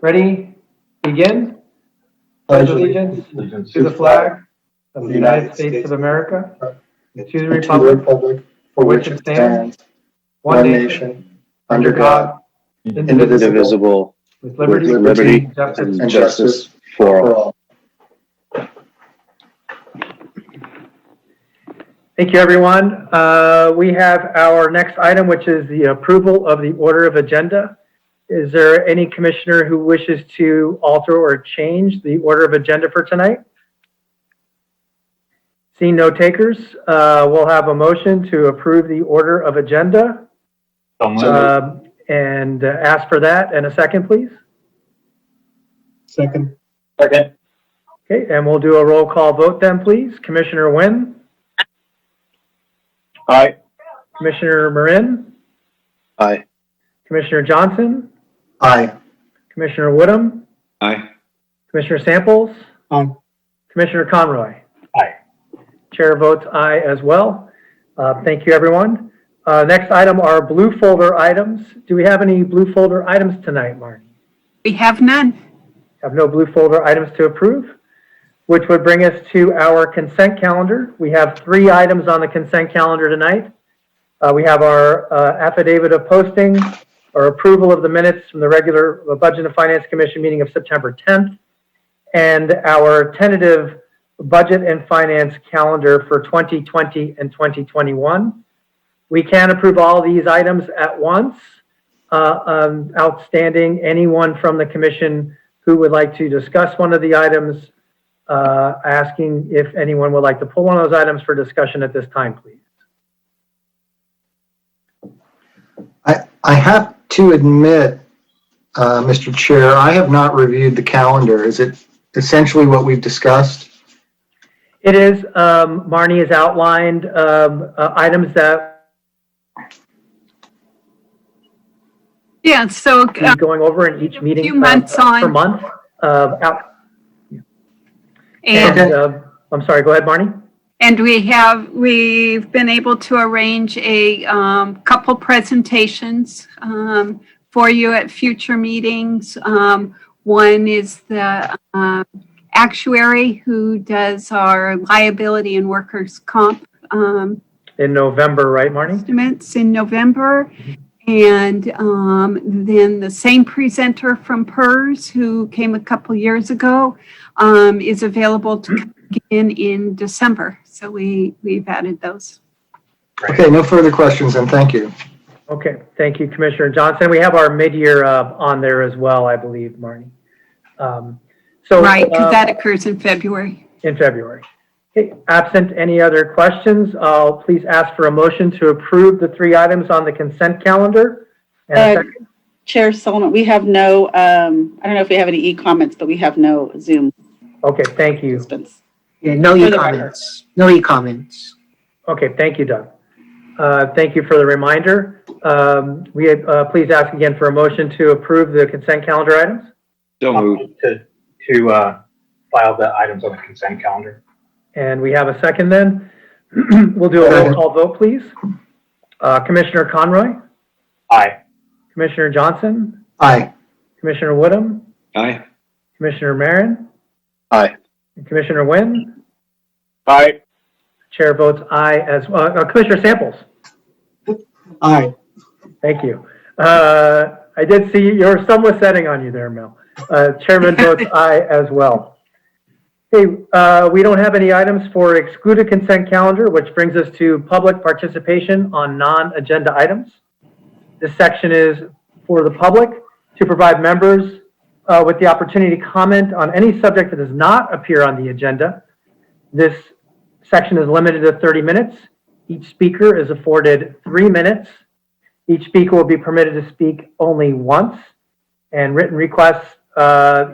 Ready? Begin. Pledge allegiance to the flag of the United States of America, to the republic for which it stands, one nation, under God, indivisible, with liberty and justice for all. Thank you, everyone. We have our next item, which is the approval of the order of agenda. Is there any commissioner who wishes to alter or change the order of agenda for tonight? Seeing no takers, we'll have a motion to approve the order of agenda. And ask for that. And a second, please. Second. Okay, and we'll do a roll call vote then, please. Commissioner Nguyen? Aye. Commissioner Marin? Aye. Commissioner Johnson? Aye. Commissioner Woodham? Aye. Commissioner Samples? Aye. Commissioner Conroy? Aye. Chair votes aye as well. Thank you, everyone. Next item are blue folder items. Do we have any blue folder items tonight, Marnie? We have none. Have no blue folder items to approve, which would bring us to our consent calendar. We have 3 items on the consent calendar tonight. We have our affidavit of posting, or approval of the minutes from the regular Budget and Finance Commission meeting of September 10th, and our tentative Budget and Finance calendar for 2020 and 2021. We can approve all these items at once. Outstanding, anyone from the commission who would like to discuss one of the items, asking if anyone would like to pull one of those items for discussion at this time, please. I have to admit, Mr. Chair, I have not reviewed the calendar. Is it essentially what we've discussed? It is. Marnie has outlined items that So we're going over in each meeting few months per month. I'm sorry, go ahead, Marnie. And we've been able to arrange a couple presentations for you at future meetings. One is the actuary who does our liability and workers' comp In November, right, Marnie? estimates in November. And then the same presenter from PERS who came a couple years ago is available to come in December. So we've added those. Okay, no further questions, and thank you. Okay, thank you, Commissioner Johnson. We have our mid-year on there as well, I believe, Marnie. Right, because that occurs in February. In February. Okay, absent any other questions, I'll please ask for a motion to approve the 3 items on the consent calendar. And a second. Chair Solomon, we have no, I don't know if we have any e-comments, but we have no Zoom Okay, thank you. participants. Yeah, no e-comments. No e-comments. Okay, thank you, Doug. Thank you for the reminder. Please ask again for a motion to approve the consent calendar items. So moved. To file the items on the consent calendar. And we have a second then. We'll do a roll call vote, please. Commissioner Conroy? Aye. Commissioner Johnson? Aye. Commissioner Woodham? Aye. Commissioner Marin? Aye. And Commissioner Nguyen? Aye. Chair votes aye as well. Commissioner Samples? Aye. Thank you. I did see your sun was setting on you there, Mel. Chairman votes aye as well. Hey, we don't have any items for excluded consent calendar, which brings us to public participation on non-agenda items. This section is for the public to provide members with the opportunity to comment on any subject that does not appear on the agenda. This section is limited to 30 minutes. Each speaker is afforded 3 minutes. Each speaker will be permitted to speak only once, and written requests,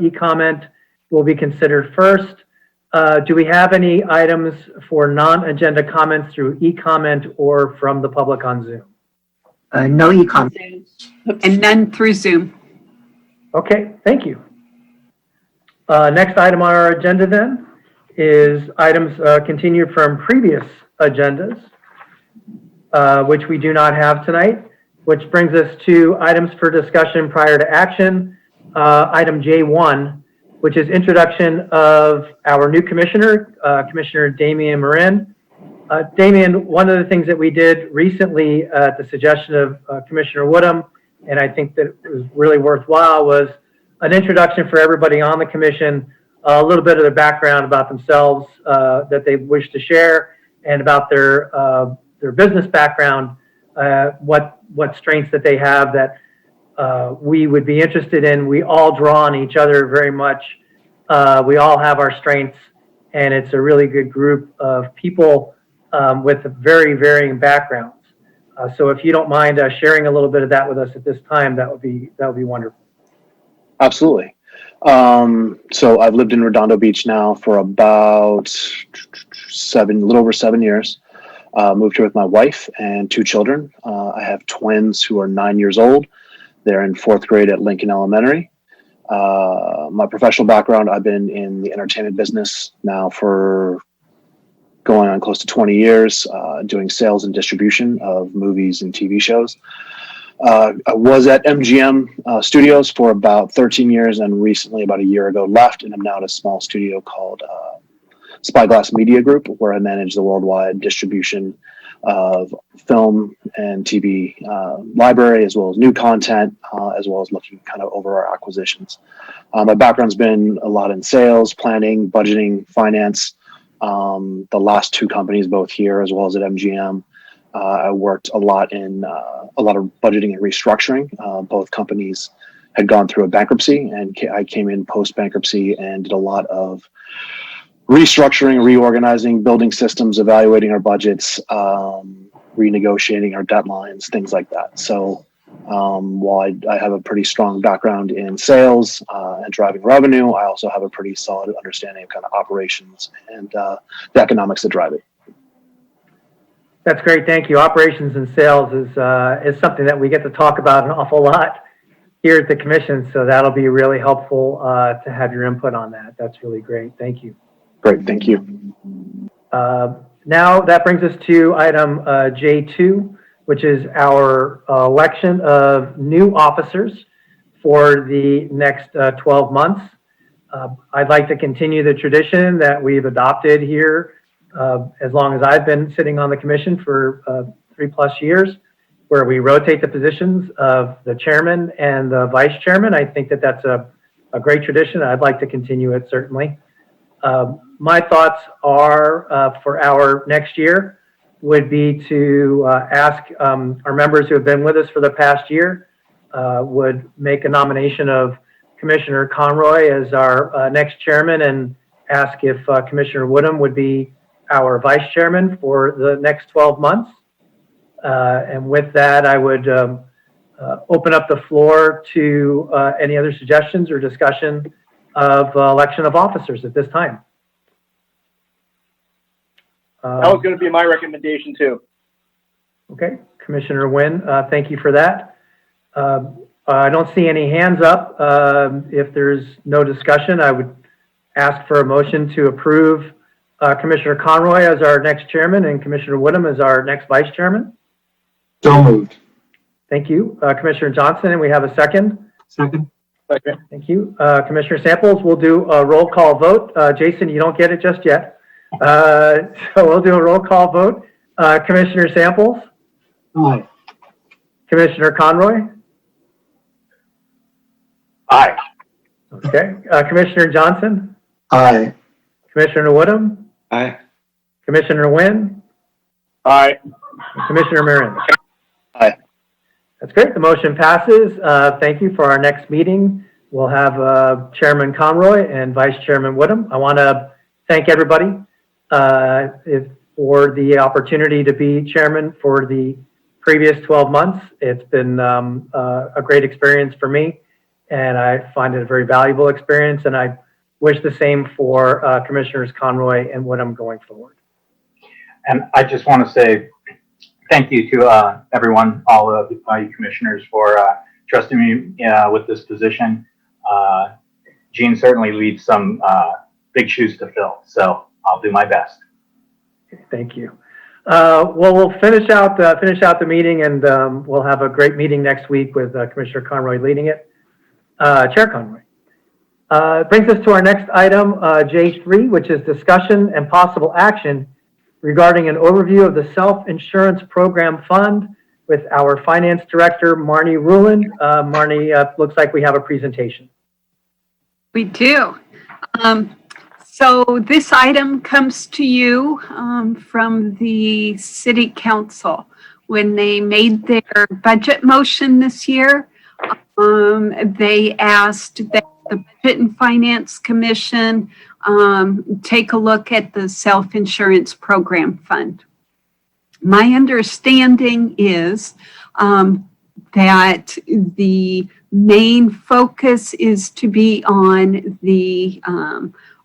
e-comment will be considered first. Do we have any items for non-agenda comments through e-comment or from the public on Zoom? No e-comments. And none through Zoom. Okay, thank you. Next item on our agenda then is items continued from previous agendas, which we do not have tonight, which brings us to items for discussion prior to action. item J1, which is introduction of our new commissioner, Commissioner Damian Marin. Damian, one of the things that we did recently at the suggestion of Commissioner Woodham, and I think that it was really worthwhile, was an introduction for everybody on the commission, a little bit of their background about themselves that they wish to share, and about their business background, what strengths that they have that we would be interested in. We all draw on each other very much. We all have our strengths, and it's a really good group of people with very varying backgrounds. So if you don't mind sharing a little bit of that with us at this time, that would be wonderful. Absolutely. So I've lived in Redondo Beach now for about a little over 7 years. Moved here with my wife and 2 children. I have twins who are 9 years old. They're in 4th grade at Lincoln Elementary. My professional background, I've been in the entertainment business now for going on close to 20 years, doing sales and distribution of movies and TV shows. I was at MGM Studios for about 13 years, and recently, about a year ago, left, and I'm now at a small studio called Spyglass Media Group, where I manage the worldwide distribution of film and TV library, as well as new content, as well as looking kind of over our acquisitions. My background's been a lot in sales, planning, budgeting, finance. The last 2 companies, both here as well as at MGM, I worked a lot in a lot of budgeting and restructuring. Both companies had gone through a bankruptcy, and I came in post-bankruptcy and did a lot of restructuring, reorganizing, building systems, evaluating our budgets, renegotiating our deadlines, things like that. So while I have a pretty strong background in sales and driving revenue, I also have a pretty solid understanding of kind of operations and the economics that drive it. That's great. Thank you. Operations and sales is something that we get to talk about an awful lot here at the commission. So that'll be really helpful to have your input on that. That's really great. Thank you. Great. Thank you. Now that brings us to item J2, which is our election of new officers for the next 12 months. I'd like to continue the tradition that we've adopted here as long as I've been sitting on the commission for 3+ years, where we rotate the positions of the chairman and the vice chairman. I think that that's a great tradition. I'd like to continue it, certainly. My thoughts are for our next year would be to ask our members who have been with us for the past year would make a nomination of Commissioner Conroy as our next chairman, and ask if Commissioner Woodham would be our vice chairman for the next 12 months. And with that, I would open up the floor to any other suggestions or discussion of election of officers at this time. That was going to be my recommendation too. Okay, Commissioner Wynn, thank you for that. I don't see any hands up. If there's no discussion, I would ask for a motion to approve Commissioner Conroy as our next chairman and Commissioner Woodham as our next vice chairman. So moved. Thank you. Commissioner Johnson, and we have a second. Second. Second. Thank you. Commissioner Samples, we'll do a roll call vote. Jason, you don't get it just yet. So we'll do a roll call vote. Commissioner Samples? Aye. Commissioner Conroy? Aye. Okay. Commissioner Johnson? Aye. Commissioner Woodham? Aye. Commissioner Wynn? Aye. Commissioner Marin? Aye. That's great. The motion passes. Thank you. For our next meeting, we'll have Chairman Conroy and Vice Chairman Woodham. I want to thank everybody for the opportunity to be chairman for the previous 12 months. It's been a great experience for me, and I find it a very valuable experience, and I wish the same for Commissioners Conroy and Woodham going forward. And I just want to say thank you to everyone, all of you commissioners, for trusting me with this position. Gene certainly leaves some big shoes to fill, so I'll do my best. Thank you. Well, we'll finish out the meeting, and we'll have a great meeting next week with Commissioner Conroy leading it. Chair Conroy. Brings us to our next item, J3, which is discussion and possible action regarding an overview of the Self-Insurance Program Fund with our Finance Director, Marnie Rulin. Marnie, looks like we have a presentation. We do. So this item comes to you from the City Council. When they made their budget motion this year, they asked that the Budget and Finance Commission take a look at the Self-Insurance Program Fund. My understanding is that the main focus is to be on the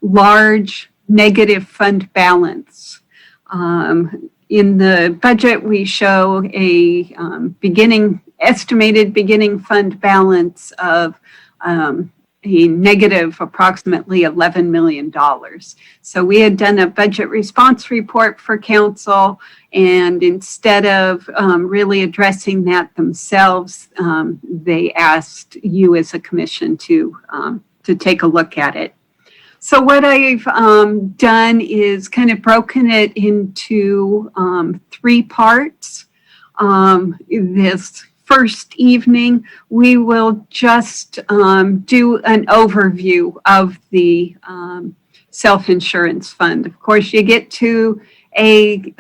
large negative fund balance. In the budget, we show a estimated beginning fund balance of a negative approximately $11 million. So we had done a budget response report for council, and instead of really addressing that themselves, they asked you as a commission to take a look at it. So what I've done is kind of broken it into 3 parts. This first evening, we will just do an overview of the self-insurance fund. Of course, you get to a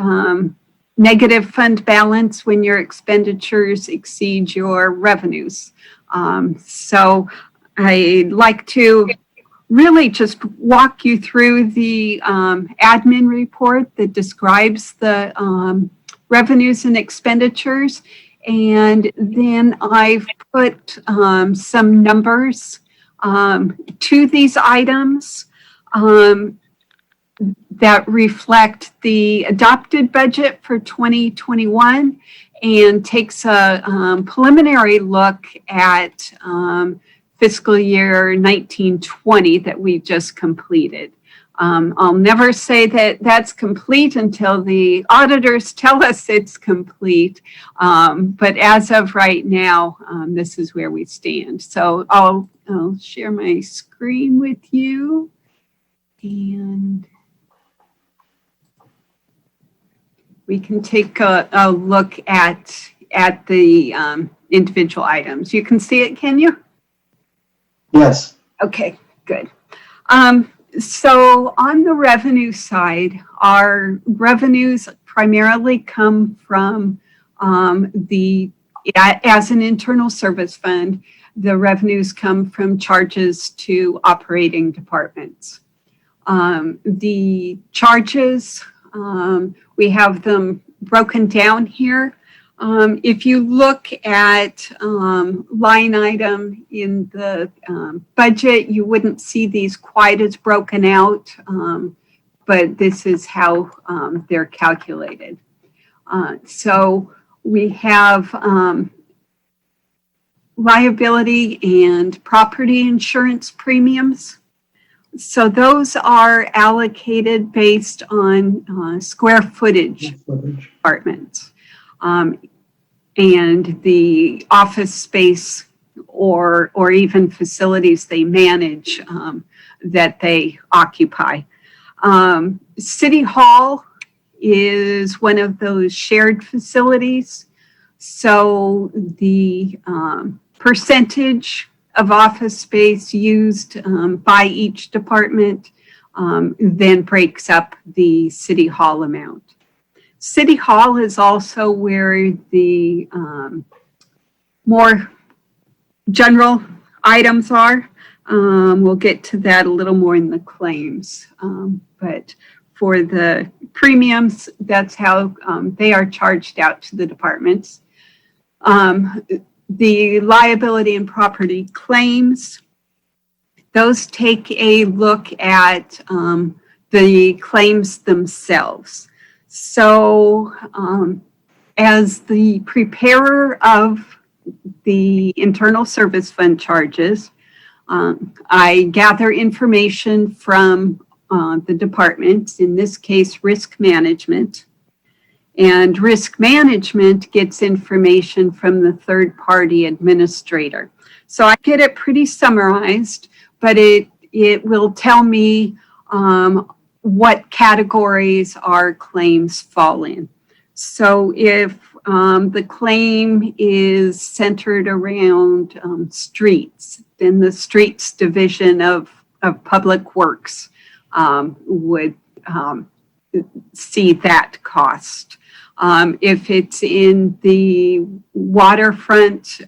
negative fund balance when your expenditures exceed your revenues. So I'd like to really just walk you through the admin report that describes the revenues and expenditures. And then I've put some numbers to these items that reflect the adopted budget for 2021 and takes a preliminary look at fiscal year 1920 that we just completed. I'll never say that that's complete until the auditors tell us it's complete. But as of right now, this is where we stand. So I'll share my screen with you. And we can take a look at the individual items. You can see it, can you? Yes. Okay, good. So on the revenue side, our revenues primarily come from as an internal service fund, the revenues come from charges to operating departments. The charges, we have them broken down here. If you look at line item in the budget, you wouldn't see these quite as broken out, but this is how they're calculated. So we have liability and property insurance premiums. So those are allocated based on square footage apartments. And the office space or even facilities they manage that they occupy. City Hall is one of those shared facilities. So the percentage of office space used by each department then breaks up the City Hall amount. City Hall is also where the more general items are. We'll get to that a little more in the claims. But for the premiums, that's how they are charged out to the departments. The liability and property claims, those take a look at the claims themselves. So as the preparer of the internal service fund charges, I gather information from the departments, in this case, risk management. And risk management gets information from the third-party administrator. So I get it pretty summarized, but it will tell me what categories our claims fall in. So if the claim is centered around streets, then the streets division of Public Works would see that cost. If it's in the waterfront,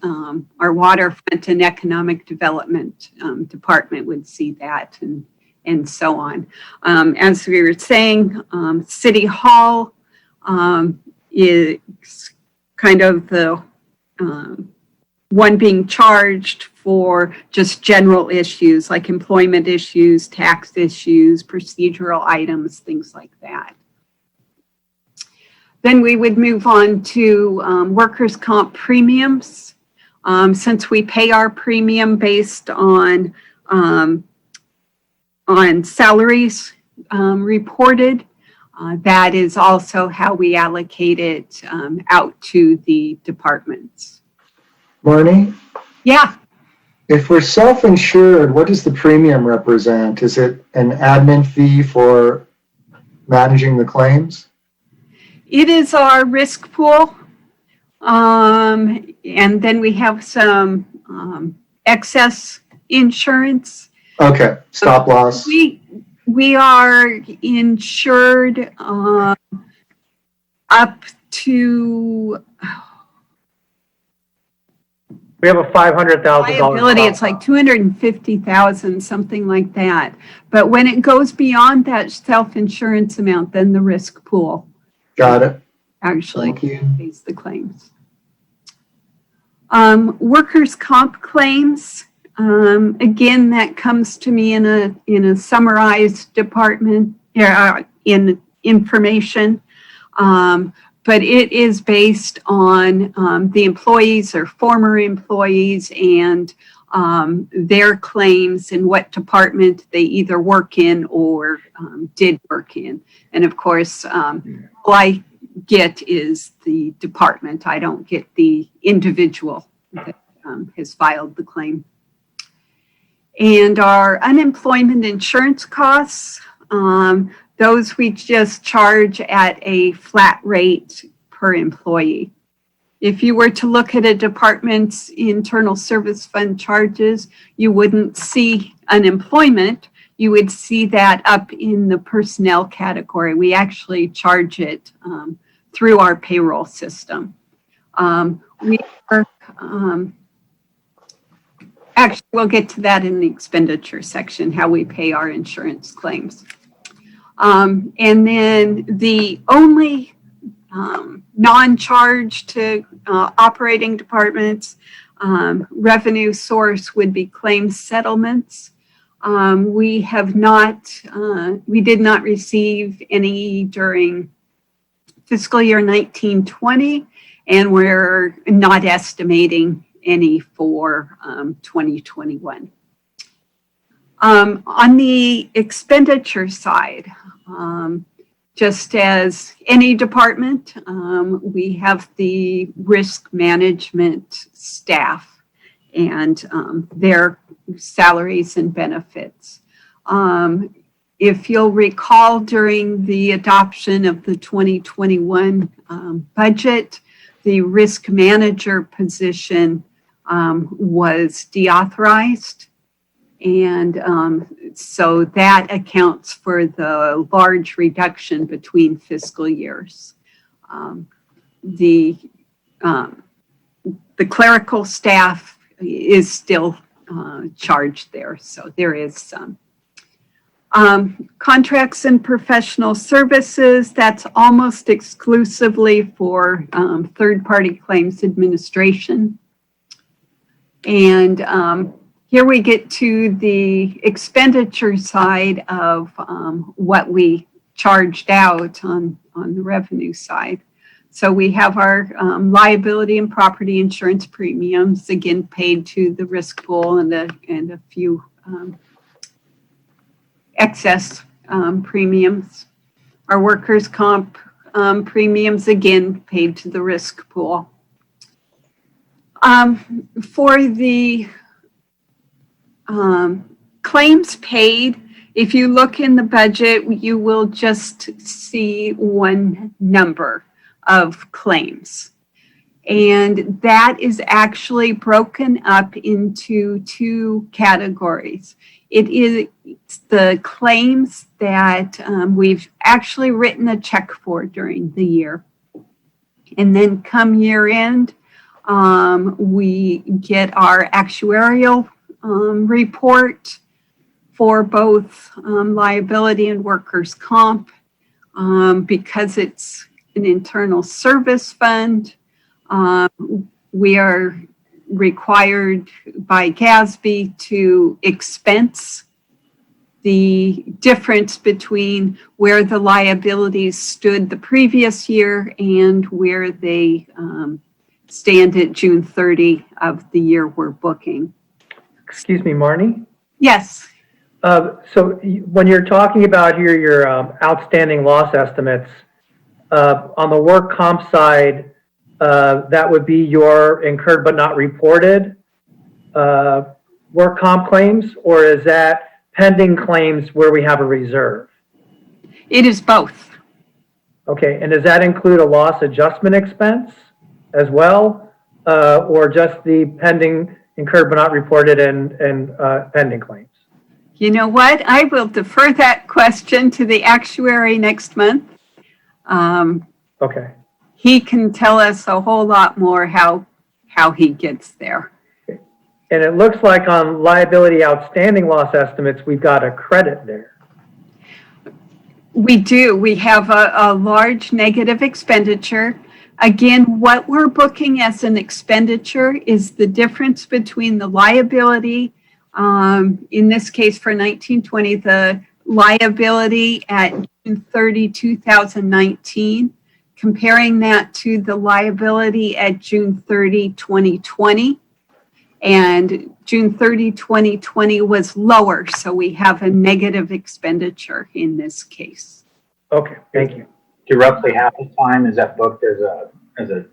our waterfront and economic development department would see that, and so on. As we were saying, City Hall is kind of the one being charged for just general issues like employment issues, tax issues, procedural items, things like that. Then we would move on to workers' comp premiums. Since we pay our premium based on salaries reported, that is also how we allocate it out to the departments. Marnie, Yeah, if we're self-insured, what does the premium represent? Is it an admin fee for managing the claims? it is our risk pool. And then we have some excess insurance. Okay, stop loss. We are insured up to We have a $500,000 liability. It's like 250,000, something like that. But when it goes beyond that self-insurance amount, then the risk pool Got it. actually Thank you. pays the claims. Workers' comp claims. Again, that comes to me in a summarized department, in information. But it is based on the employees or former employees and their claims and what department they either work in or did work in. And of course, all I get is the department. I don't get the individual that has filed the claim. And our unemployment insurance costs, those we just charge at a flat rate per employee. If you were to look at a department's internal service fund charges, you wouldn't see unemployment. You would see that up in the personnel category. We actually charge it through our payroll system. We are, actually, we'll get to that in the expenditure section, how we pay our insurance claims. And then the only non-charge to operating departments revenue source would be claims settlements. We did not receive any during fiscal year 1920, and we're not estimating any for 2021. On the expenditure side, just as any department, we have the risk management staff and their salaries and benefits. If you'll recall, during the adoption of the 2021 budget, the risk manager position was deauthorized. And so that accounts for the large reduction between fiscal years. The clerical staff is still charged there, so there is some. Contracts and professional services, that's almost exclusively for third-party claims administration. And here we get to the expenditure side of what we charged out on the revenue side. So we have our liability and property insurance premiums, again, paid to the risk pool and a few excess premiums. Our workers' comp premiums, again, paid to the risk pool. For the claims paid, if you look in the budget, you will just see one number of claims. And that is actually broken up into two categories. It is the claims that we've actually written a check for during the year. And then come year end, we get our actuarial report for both liability and workers' comp. Because it's an internal service fund, we are required by GASB to expense the difference between where the liabilities stood the previous year and where they stand at June 30 of the year we're booking. Excuse me, Marnie? Yes. When you're talking about here, your outstanding loss estimates, on the work comp side, that would be your incurred but not reported work comp claims, or is that pending claims where we have a reserve? It is both. Okay, and does that include a loss adjustment expense as well, or just the pending incurred but not reported and pending claims? You know what? I will defer that question to the actuary next month. Okay. He can tell us a whole lot more how he gets there. And it looks like on liability outstanding loss estimates, we've got a credit there. We do. We have a large negative expenditure. Again, what we're booking as an expenditure is the difference between the liability, in this case for 1920, the liability at June 30, 2019, comparing that to the liability at June 30, 2020. And June 30, 2020 was lower, so we have a negative expenditure in this case. Okay, thank you. To roughly half the time, is that booked as a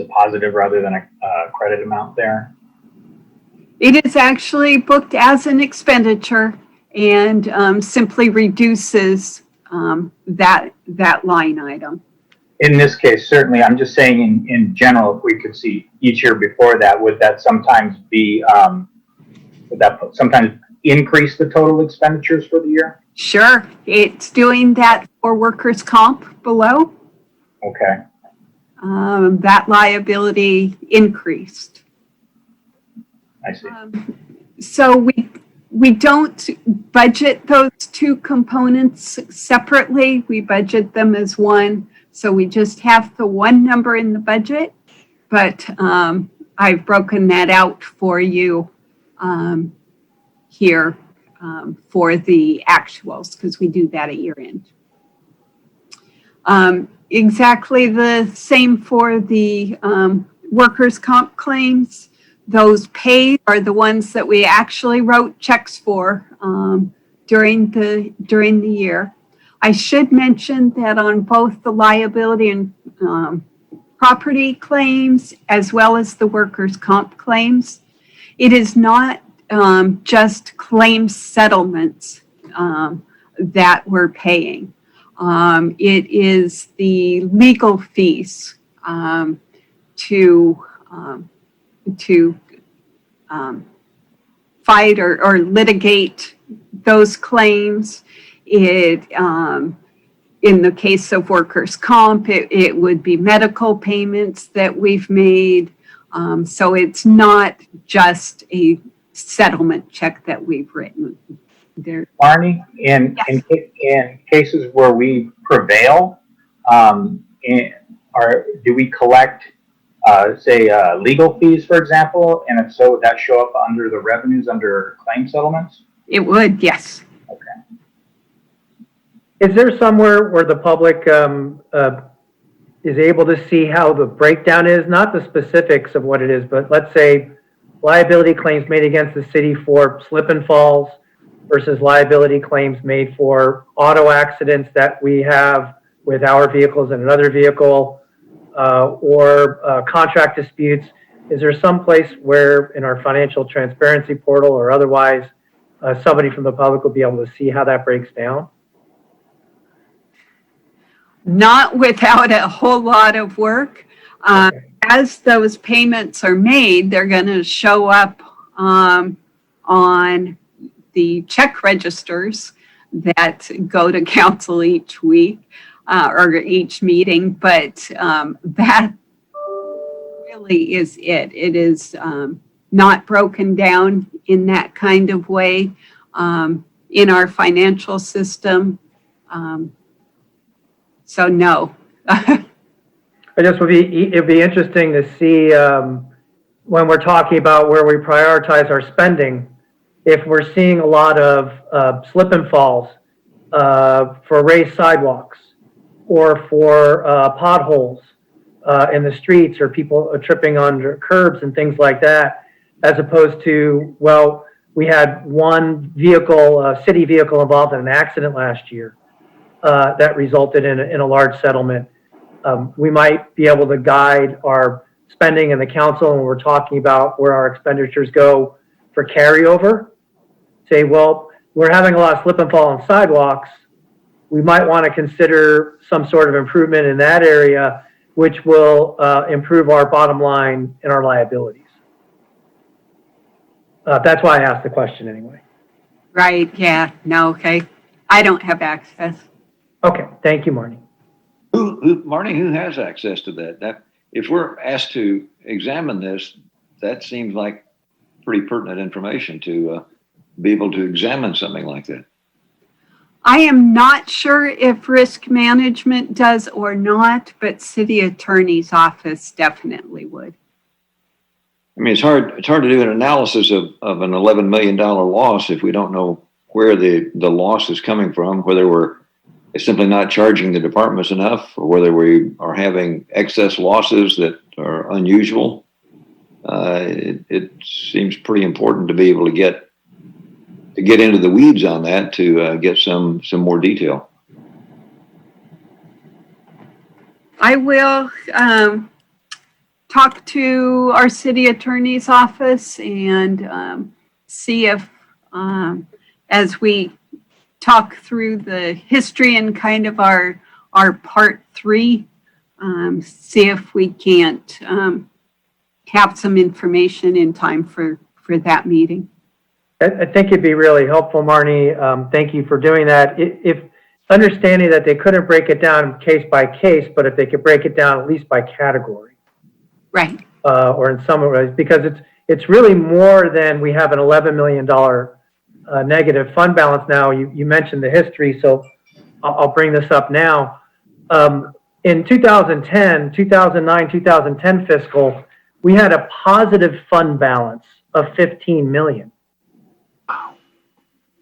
positive rather than a credit amount there? It is actually booked as an expenditure and simply reduces that line item. In this case, certainly, I'm just saying in general, if we could see each year before that, would that sometimes be, would that sometimes increase the total expenditures for the year? Sure, it's doing that for workers' comp below. Okay. That liability increased. I see. So we don't budget those two components separately. We budget them as one. So we just have the one number in the budget, but I've broken that out for you here for the actuals because we do that at year end. Exactly the same for the workers' comp claims. Those paid are the ones that we actually wrote checks for during the year. I should mention that on both the liability and property claims, as well as the workers' comp claims, it is not just claim settlements that we're paying. It is the legal fees to fight or litigate those claims. It, in the case of workers' comp, it would be medical payments that we've made. So it's not just a settlement check that we've written. Barney, in cases where we prevail, do we collect, say, legal fees, for example? And if so, would that show up under the revenues under claim settlements? It would, yes. Okay. Is there somewhere where the public is able to see how the breakdown is, not the specifics of what it is, but let's say liability claims made against the city for slip and falls versus liability claims made for auto accidents that we have with our vehicles and another vehicle, or contract disputes, is there some place where in our financial transparency portal or otherwise, somebody from the public will be able to see how that breaks down? Not without a whole lot of work. Okay. As those payments are made, they're going to show up on the check registers that go to council each week or each meeting. But that really is it. It is not broken down in that kind of way in our financial system. So no. It'd be interesting to see when we're talking about where we prioritize our spending, if we're seeing a lot of slip and falls for raised sidewalks or for potholes in the streets or people tripping on curbs and things like that, as opposed to, well, we had one vehicle, city vehicle involved in an accident last year that resulted in a large settlement. We might be able to guide our spending in the council when we're talking about where our expenditures go for carryover. Say, well, we're having a lot of slip and fall on sidewalks. We might want to consider some sort of improvement in that area, which will improve our bottom line and our liabilities. That's why I asked the question anyway. Right, yeah, no, okay. I don't have access. Okay, thank you, Marnie. Marnie, who has access to that? If we're asked to examine this, that seems like pretty pertinent information to be able to examine something like that. I am not sure if risk management does or not, but city attorney's office definitely would. I mean, it's hard to do an analysis of an $11 million loss if we don't know where the loss is coming from, whether we're simply not charging the departments enough or whether we are having excess losses that are unusual. It seems pretty important to be able to get into the weeds on that to get some more detail. I will talk to our city attorney's office and see if, as we talk through the history and kind of our part 3, see if we can't have some information in time for that meeting. I think it'd be really helpful, Marnie. Thank you for doing that. If understanding that they couldn't break it down case by case, but if they could break it down at least by category. Right. Or in some ways, because it's really more than we have an $11 million negative fund balance now. You mentioned the history, so I'll bring this up now. In 2010, 2009, 2010 fiscal, we had a positive fund balance of 15 million.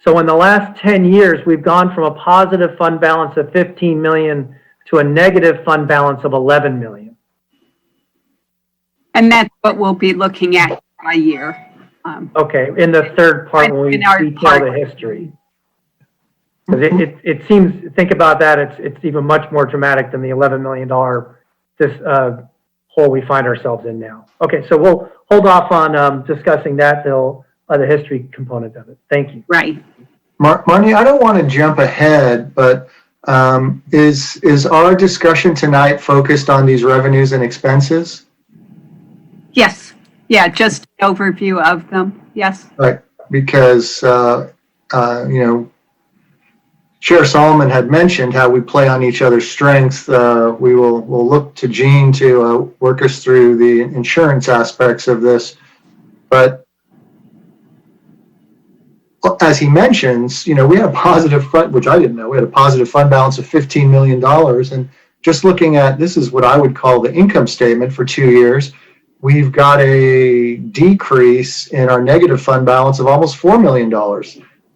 So in the last 10 years, we've gone from a positive fund balance of 15 million to a negative fund balance of 11 million. And that's what we'll be looking at by year. Okay, in the third part when we In our detail part. the history. Because it seems, think about that, it's even much more dramatic than the $11 million hole we find ourselves in now. Okay, so we'll hold off on discussing that till the history component of it. Thank you. Right. Marnie, I don't want to jump ahead, but is our discussion tonight focused on these revenues and expenses? Yes. Yeah, just an overview of them. Yes. Right, because, Chair Solomon had mentioned how we play on each other's strengths. We'll look to Jean to work us through the insurance aspects of this. But as he mentions, we had a positive fund, which I didn't know, we had a positive fund balance of $15 million. And just looking at, this is what I would call the income statement for 2 years. We've got a decrease in our negative fund balance of almost $4 million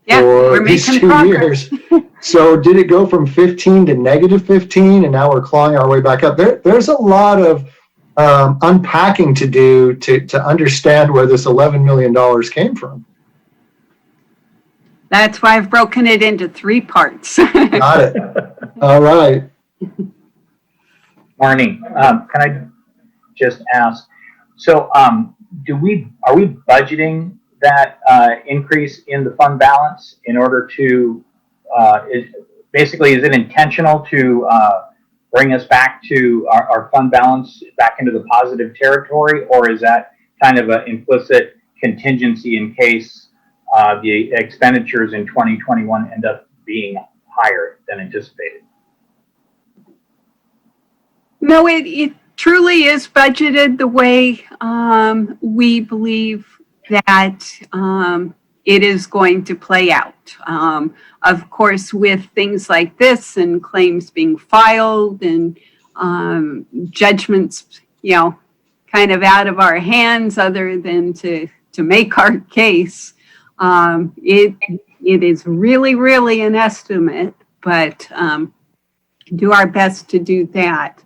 Yeah, for we're these making 2 progress. years. So did it go from 15 to negative 15 and now we're clawing our way back up? There's a lot of unpacking to do to understand where this $11 million came from. That's why I've broken it into 3 parts. Got it. All right. Morning. Can I just ask, so are we budgeting that increase in the fund balance in order to, basically, is it intentional to bring us back to our fund balance back into the positive territory, or is that kind of an implicit contingency in case the expenditures in 2021 end up being higher than anticipated? No, it truly is budgeted the way we believe that it is going to play out. Of course, with things like this and claims being filed and judgments, kind of out of our hands other than to make our case, it is really, really an estimate, but do our best to do that.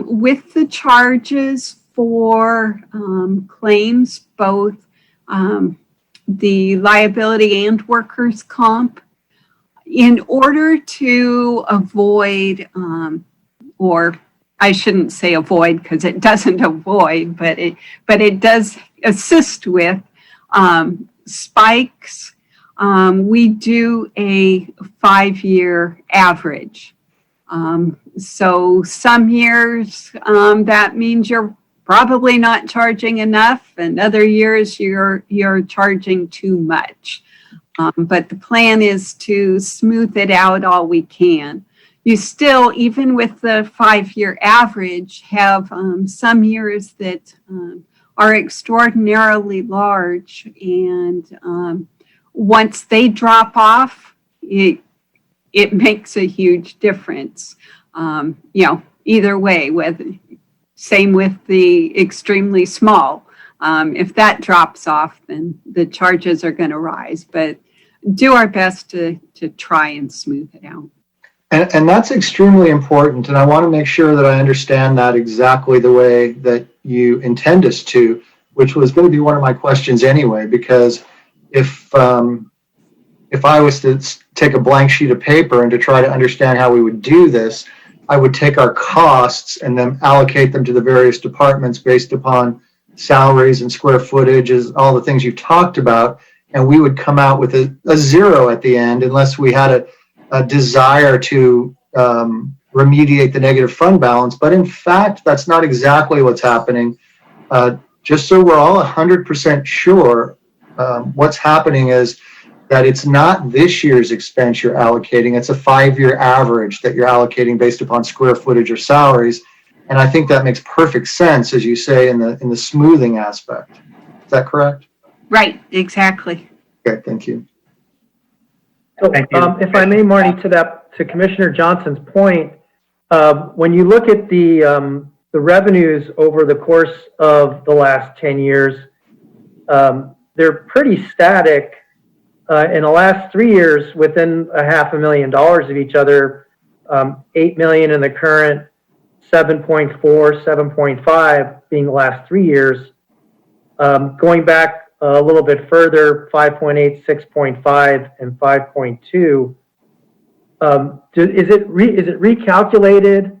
With the charges for claims, both the liability and workers' comp, in order to avoid, or I shouldn't say avoid because it doesn't avoid, but it does assist with spikes, we do a 5-year average. So some years that means you're probably not charging enough, and other years you're charging too much. But the plan is to smooth it out all we can. You still, even with the 5-year average, have some years that are extraordinarily large, and once they drop off, it makes a huge difference. Either way, same with the extremely small. If that drops off, then the charges are going to rise, but do our best to try and smooth it out. And that's extremely important. And I want to make sure that I understand that exactly the way that you intend us to, which was going to be one of my questions anyway, because if I was to take a blank sheet of paper and to try to understand how we would do this, I would take our costs and then allocate them to the various departments based upon salaries and square footage, all the things you've talked about, and we would come out with a zero at the end unless we had a desire to remediate the negative fund balance. But in fact, that's not exactly what's happening. Just so we're all 100% sure, what's happening is that it's not this year's expense you're allocating, it's a 5-year average that you're allocating based upon square footage or salaries. And I think that makes perfect sense, as you say, in the smoothing aspect. Is that correct? Right, exactly. Okay, thank you. So, if I may, Marty, to Commissioner Johnson's point, when you look at the revenues over the course of the last 10 years, they're pretty static. In the last 3 years, within $500,000 of each other, 8 million in the current, 7.4, 7.5 being the last 3 years. Going back a little bit further, 5.8, 6.5, and 5.2. Is it recalculated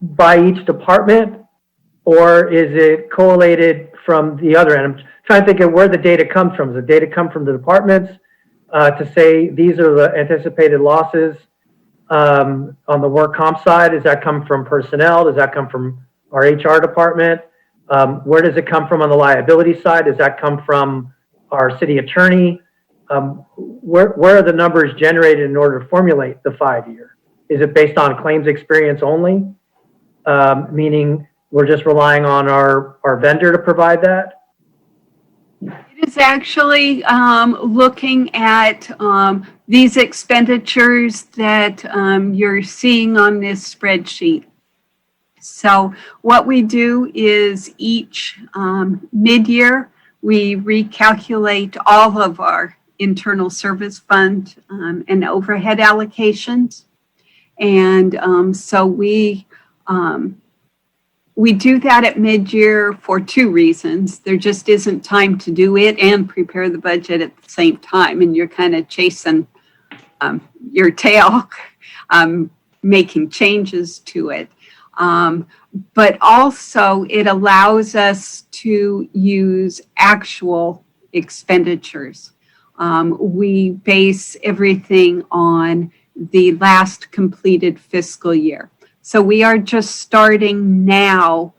by each department, or is it collated from the other end? I'm trying to think of where the data comes from. Does the data come from the departments to say these are the anticipated losses on the work comp side? Does that come from personnel? Does that come from our HR department? Where does it come from on the liability side? Does that come from our city attorney? Where are the numbers generated in order to formulate the 5-year? Is it based on claims experience only? Meaning we're just relying on our vendor to provide that? It is actually looking at these expenditures that you're seeing on this spreadsheet. So what we do is each mid-year, we recalculate all of our internal service fund and overhead allocations. And so we do that at mid-year for 2 reasons. There just isn't time to do it and prepare the budget at the same time, and you're kind of chasing your tail. making changes to it. But also it allows us to use actual expenditures. We base everything on the last completed fiscal year. So we are just starting now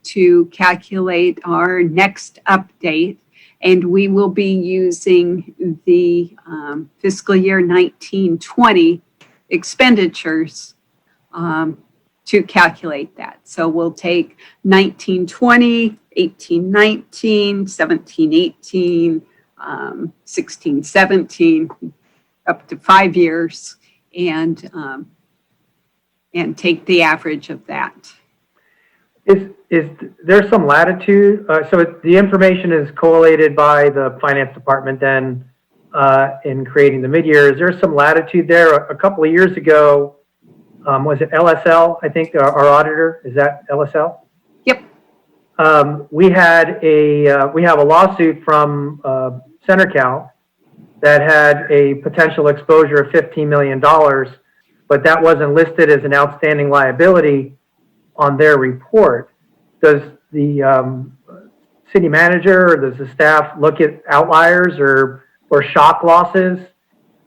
to calculate our next update, and we will be using the fiscal year 1920 expenditures to calculate that. So we'll take 1920, 1819, 1718, 1617, up to 5 years, and take the average of that. Is there some latitude? The information is collated by the finance department then in creating the mid-year. Is there some latitude there? A couple of years ago, was it LSL? I think our auditor, is that LSL? Yep. We have a lawsuit from CenterCal that had a potential exposure of $15 million, but that wasn't listed as an outstanding liability on their report. Does the city manager or does the staff look at outliers or shock losses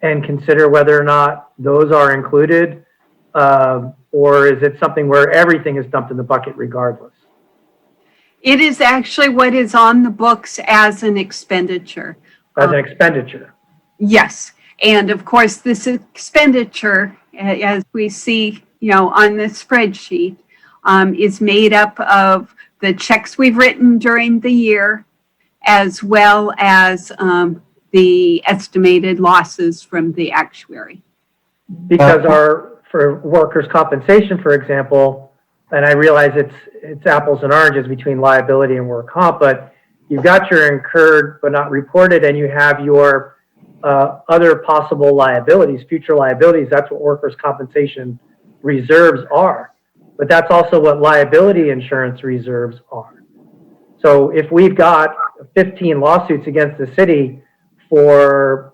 and consider whether or not those are included? Or is it something where everything is dumped in the bucket regardless? It is actually what is on the books as an expenditure. As an expenditure? Yes. And of course, this expenditure, as we see, on the spreadsheet, is made up of the checks we've written during the year, as well as the estimated losses from the actuary. Because for workers' compensation, for example, and I realize it's apples and oranges between liability and work comp, but you've got your incurred but not reported, and you have your other possible liabilities, future liabilities. That's what workers' compensation reserves are. But that's also what liability insurance reserves are. So if we've got 15 lawsuits against the city for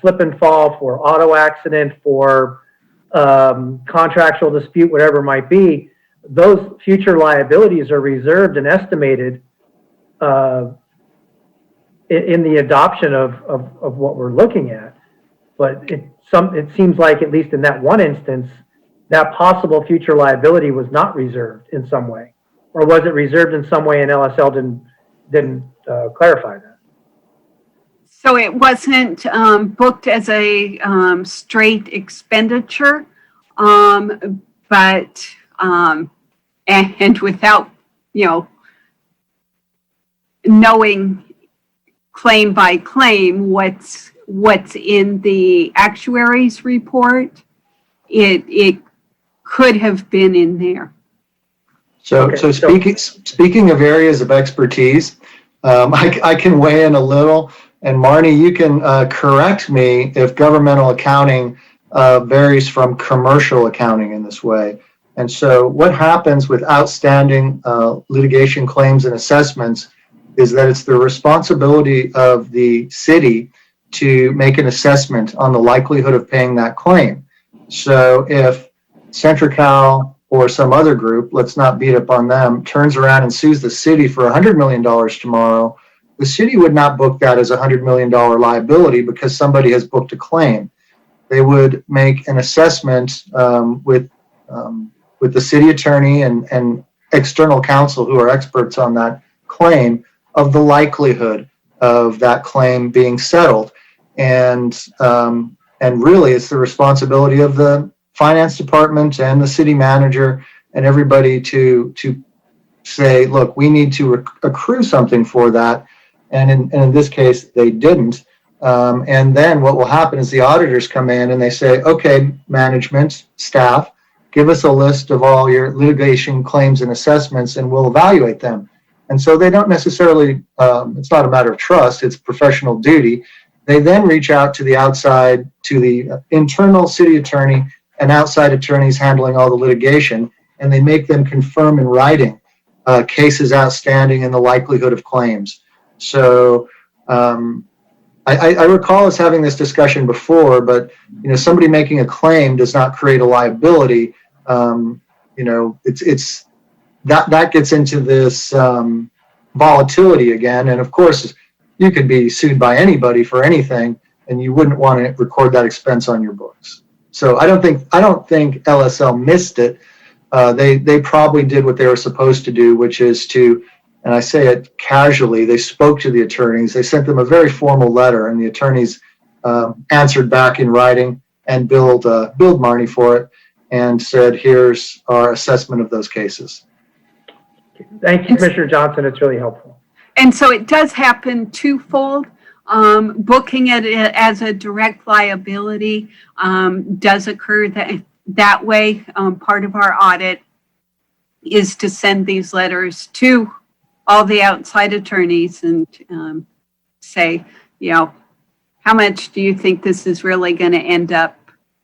slip and fall, for auto accident, for contractual dispute, whatever it might be, those future liabilities are reserved and estimated in the adoption of what we're looking at. But it seems like, at least in that one instance, that possible future liability was not reserved in some way, or was it reserved in some way and LSL didn't clarify that? So it wasn't booked as a straight expenditure, but and without knowing claim by claim what's in the actuary's report, it could have been in there. So speaking of areas of expertise, I can weigh in a little, and Marnie, you can correct me if governmental accounting varies from commercial accounting in this way. And so what happens with outstanding litigation claims and assessments is that it's the responsibility of the city to make an assessment on the likelihood of paying that claim. So if CenterCal or some other group, let's not beat up on them, turns around and sues the city for $100 million tomorrow, the city would not book that as a $100 million liability because somebody has booked a claim. They would make an assessment with the city attorney and external counsel who are experts on that claim of the likelihood of that claim being settled. And really it's the responsibility of the finance department and the city manager and everybody to say, look, we need to accrue something for that. And in this case, they didn't. And then what will happen is the auditors come in and they say, okay, management, staff, give us a list of all your litigation claims and assessments and we'll evaluate them. And so they don't necessarily, it's not a matter of trust, it's professional duty. They then reach out to the outside, to the internal city attorney and outside attorneys handling all the litigation, and they make them confirm in writing cases outstanding and the likelihood of claims. So I I recall us having this discussion before, but, somebody making a claim does not create a liability. It's that gets into this volatility again. And of course, you could be sued by anybody for anything, and you wouldn't want to record that expense on your books. So I don't think LSL missed it. They probably did what they were supposed to do, which is to, and I say it casually, they spoke to the attorneys. They sent them a very formal letter, and the attorneys answered back in writing and billed Marnie for it and said, here's our assessment of those cases. Thank you, Commissioner Johnson. It's really helpful. And so it does happen twofold. Booking it as a direct liability does occur that way. Part of our audit is to send these letters to all the outside attorneys and say, how much do you think this is really going to end up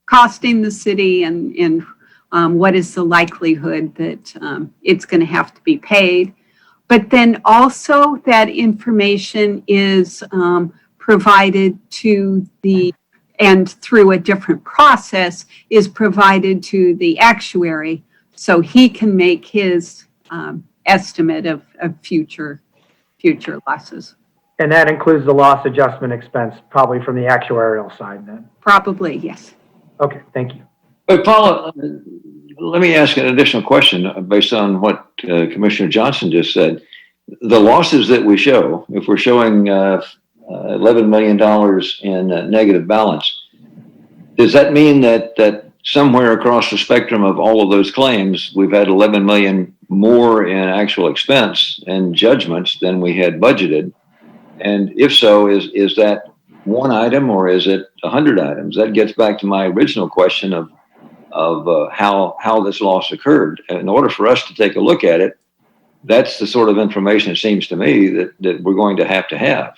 costing the city, and what is the likelihood that it's going to have to be paid? But then also that information is provided to and through a different process is provided to the actuary, so he can make his estimate of future losses. And that includes the loss adjustment expense, probably from the actuarial side then. Probably, yes. Okay, thank you. But Paula, let me ask an additional question based on what Commissioner Johnson just said. The losses that we show, if we're showing $11 million in negative balance, does that mean that somewhere across the spectrum of all of those claims, we've had 11 million more in actual expense and judgments than we had budgeted? And if so, is that one item or is it 100 items? That gets back to my original question of how this loss occurred. In order for us to take a look at it, that's the sort of information, it seems to me, that we're going to have.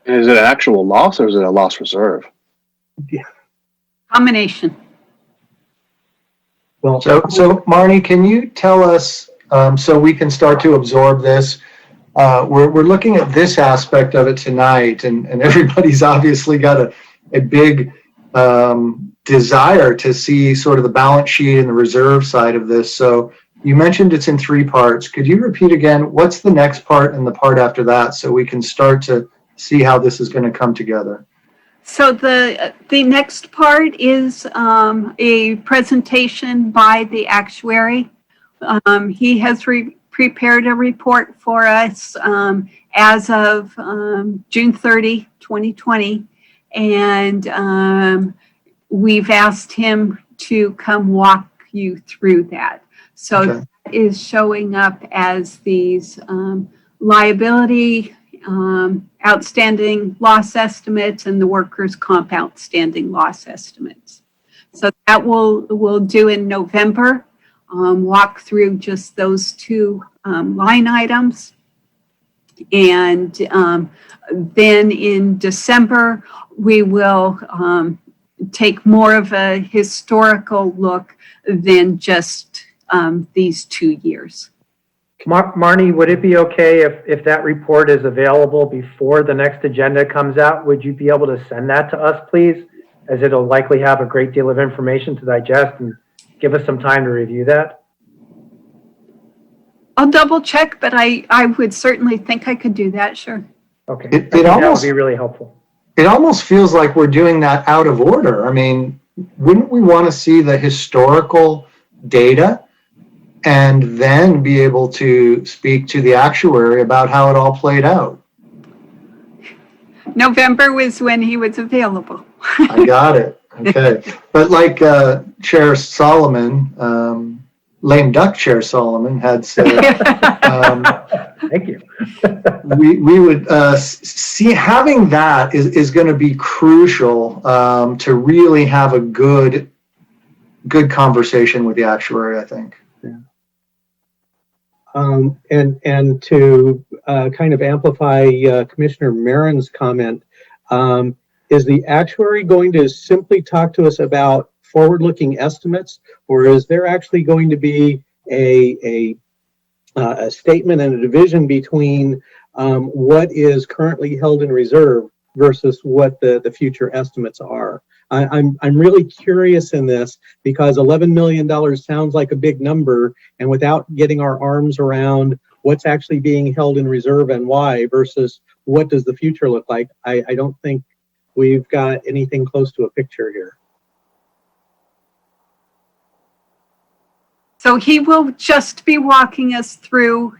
Is it an actual loss or is it a loss reserve? Combination. Well, so Marnie, can you tell us, so we can start to absorb this? We're looking at this aspect of it tonight, and everybody's obviously got a big desire to see sort of the balance sheet and the reserve side of this. So you mentioned it's in 3 parts. Could you repeat again, what's the next part and the part after that, so we can start to see how this is going to come together? So the next part is a presentation by the actuary. He has prepared a report for us as of June 30, 2020. And we've asked him to come walk you through that. So Okay. that is showing up as these liability outstanding loss estimates and the workers' comp outstanding loss estimates. So that we'll do in November, walk through just those 2 line items. And then in December, we will take more of a historical look than just these 2 years. Marnie, would it be okay if that report is available before the next agenda comes out? Would you be able to send that to us, please? As it'll likely have a great deal of information to digest and give us some time to review that. I'll double check, but I would certainly think I could do that, sure. Okay, It that almost- would be really helpful. It almost feels like we're doing that out of order. I mean, wouldn't we want to see the historical data and then be able to speak to the actuary about how it all played out? November was when he was available. I got it. Okay. But like Chair Solomon, lame duck Chair Solomon had said, Thank you. we would see having that is going to be crucial to really have a good conversation with the actuary, I think. And to kind of amplify Commissioner Marin's comment, is the actuary going to simply talk to us about forward-looking estimates, or is there actually going to be a a statement and a division between what is currently held in reserve versus what the future estimates are. I'm really curious in this because $11 million sounds like a big number, and without getting our arms around what's actually being held in reserve and why versus what does the future look like, I don't think we've got anything close to a picture here. So he will just be walking us through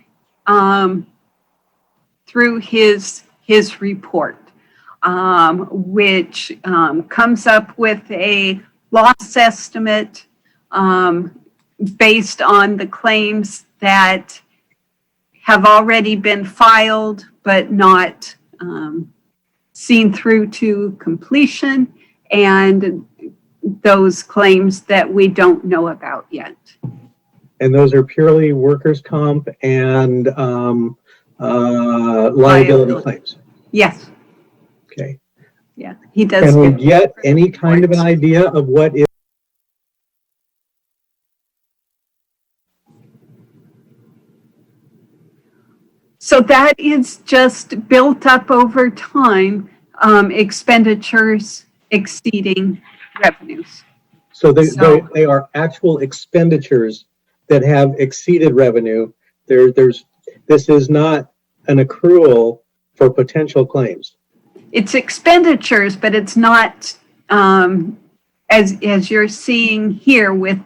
his report, which comes up with a loss estimate based on the claims that have already been filed but not seen through to completion, and those claims that we don't know about yet. And those are purely workers' comp and liability claims. Yes. Okay. Yeah, he does. Can we get any kind of an idea of what is? So that is just built up over time, expenditures exceeding revenues. So they are actual expenditures that have exceeded revenue. This is not an accrual for potential claims. It's expenditures, but it's not, as you're seeing here with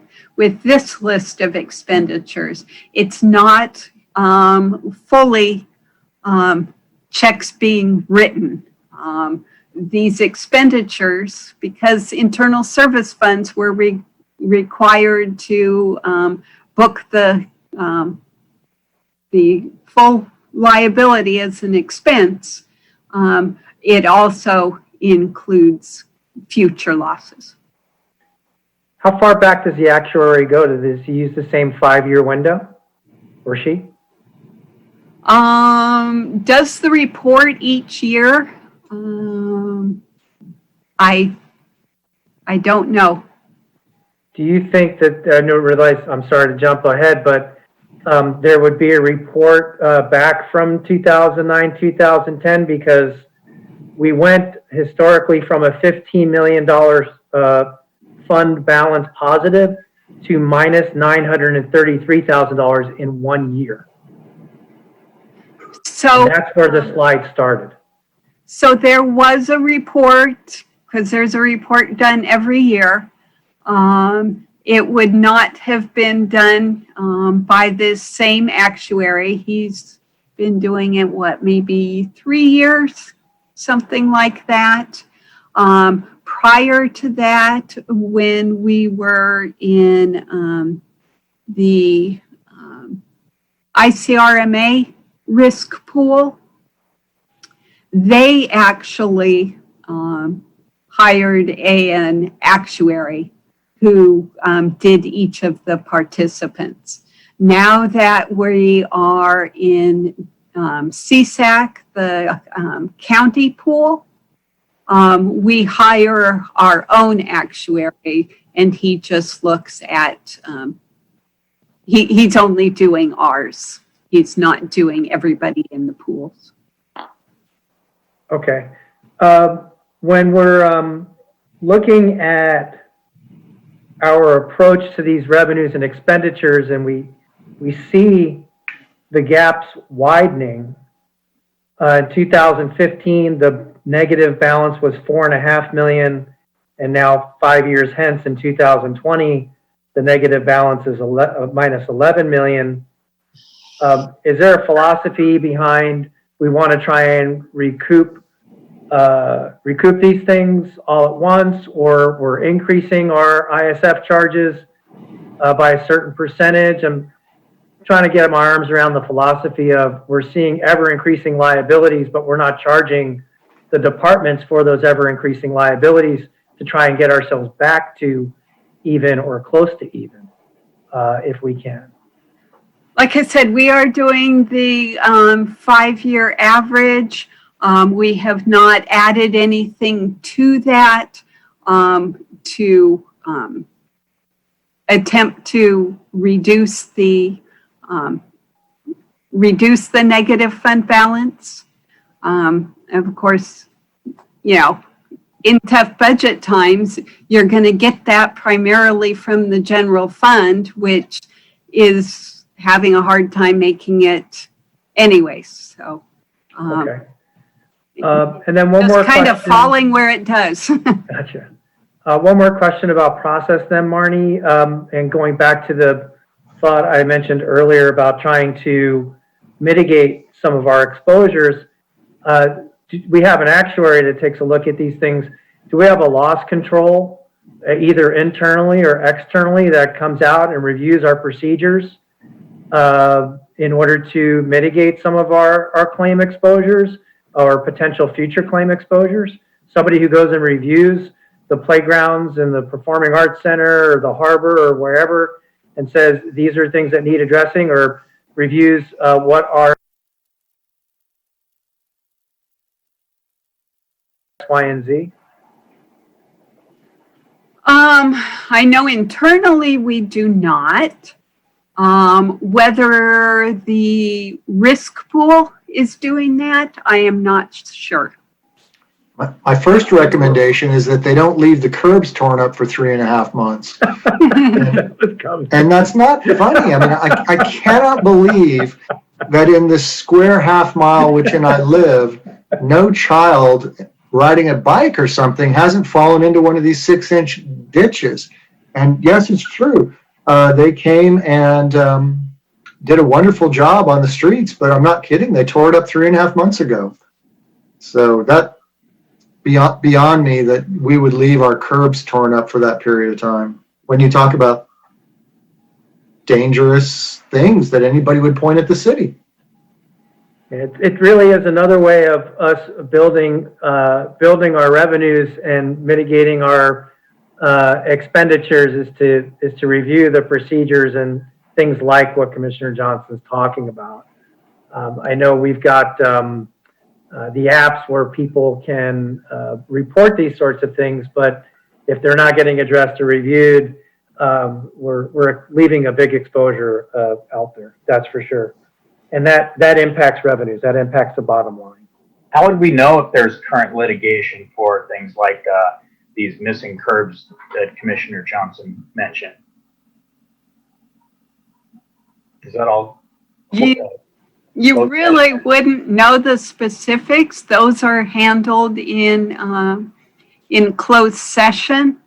this list of expenditures, it's not fully checks being written. These expenditures, because internal service funds were required to book the full liability as an expense, it also includes future losses. How far back does the actuary go? Does he use the same 5-year window, or she? Does the report each year? I don't know. Do you think that, I no, realize, I'm sorry to jump ahead, but there would be a report back from 2009, 2010, because we went historically from a $15 million fund balance positive to minus $933,000 in 1 year. So and that's where the slide started. So there was a report, because there's a report done every year. It would not have been done by this same actuary. He's been doing it, maybe 3 years, something like that. Prior to that, when we were in the ICRMA risk pool, they actually hired an actuary who did each of the participants. Now that we are in CSAC, the county pool, we hire our own actuary, and he just looks at, he's only doing ours. He's not doing everybody in the pools. Okay. When we're looking at our approach to these revenues and expenditures, and we see the gaps widening, in 2015, the negative balance was $4.5 million, and now 5 years hence in 2020, the negative balance is minus $11 million. Is there a philosophy behind we want to try and recoup these things all at once, or we're increasing our ISF charges by a certain percentage? I'm trying to get my arms around the philosophy of we're seeing ever increasing liabilities, but we're not charging the departments for those ever increasing liabilities to try and get ourselves back to even or close to even, if we can. Like I said, we are doing the 5-year average. We have not added anything to that to attempt to reduce the reduce the negative fund balance. Of course, you know, in tough budget times, you're going to get that primarily from the general fund, which is having a hard time making it anyways. So, Okay. And then one more just kind of question. falling where it does. Gotcha. One more question about process then, Marnie, and going back to the thought I mentioned earlier about trying to mitigate some of our exposures. We have an actuary that takes a look at these things. Do we have a loss control, either internally or externally, that comes out and reviews our procedures in order to mitigate some of our claim exposures or potential future claim exposures? Somebody who goes and reviews the playgrounds and the Performing Arts Center or the harbor or wherever and says, these are things that need addressing, or reviews what are X, Y, and Z? I know internally we do not. Whether the risk pool is doing that, I am not sure. My first recommendation is that they don't leave the curbs torn up for 3.5 months. And that's not funny. I mean, I cannot believe that in this square half mile within I live, no child riding a bike or something hasn't fallen into one of these 6-inch ditches. And yes, it's true. They came and did a wonderful job on the streets, but I'm not kidding. They tore it up 3.5 months ago. So that beyond me that we would leave our curbs torn up for that period of time. When you talk about dangerous things that anybody would point at the city. It really is another way of us building our revenues and mitigating our expenditures is to review the procedures and things like what Commissioner Johnson's talking about. I know we've got the apps where people can report these sorts of things, but if they're not getting addressed or reviewed, we're leaving a big exposure out there. That's for sure. And that impacts revenues. That impacts the bottom line. How would we know if there's current litigation for things like these missing curbs that Commissioner Johnson mentioned? Is that all? You really wouldn't know the specifics. Those are handled in closed session.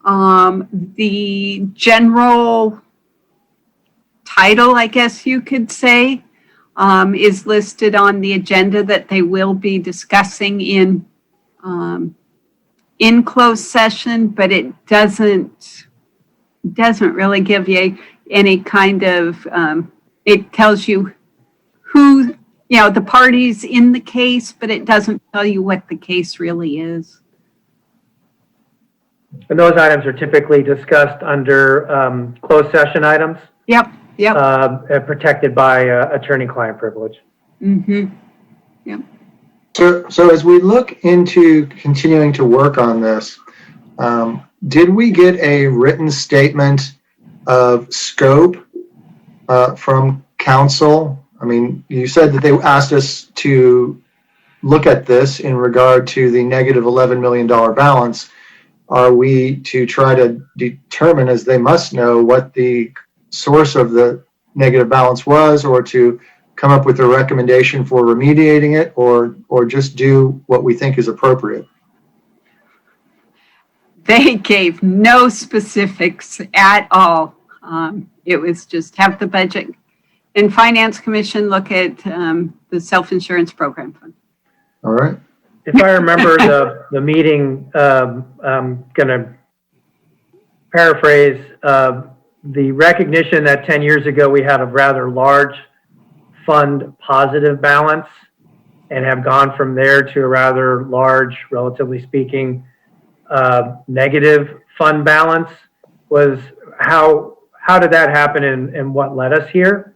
The general title, I guess you could say, is listed on the agenda that they will be discussing in closed session, but it doesn't really give you any kind of, it tells you who, the parties in the case, but it doesn't tell you what the case really is. And those items are typically discussed under closed session items. Yep. Protected by attorney-client privilege. Mm-hmm. Yep. So as we look into continuing to work on this, did we get a written statement of scope from council? I mean, you said that they asked us to look at this in regard to the negative $11 million balance. Are we to try to determine, as they must know, what the source of the negative balance was, or to come up with a recommendation for remediating it, or just do what we think is appropriate? They gave no specifics at all. It was just have the budget and Finance Commission look at the self-insurance program fund. All right. If I remember the meeting, I'm going to paraphrase the recognition that 10 years ago we had a rather large fund positive balance and have gone from there to a rather large, relatively speaking, negative fund balance. Was how did that happen and what led us here?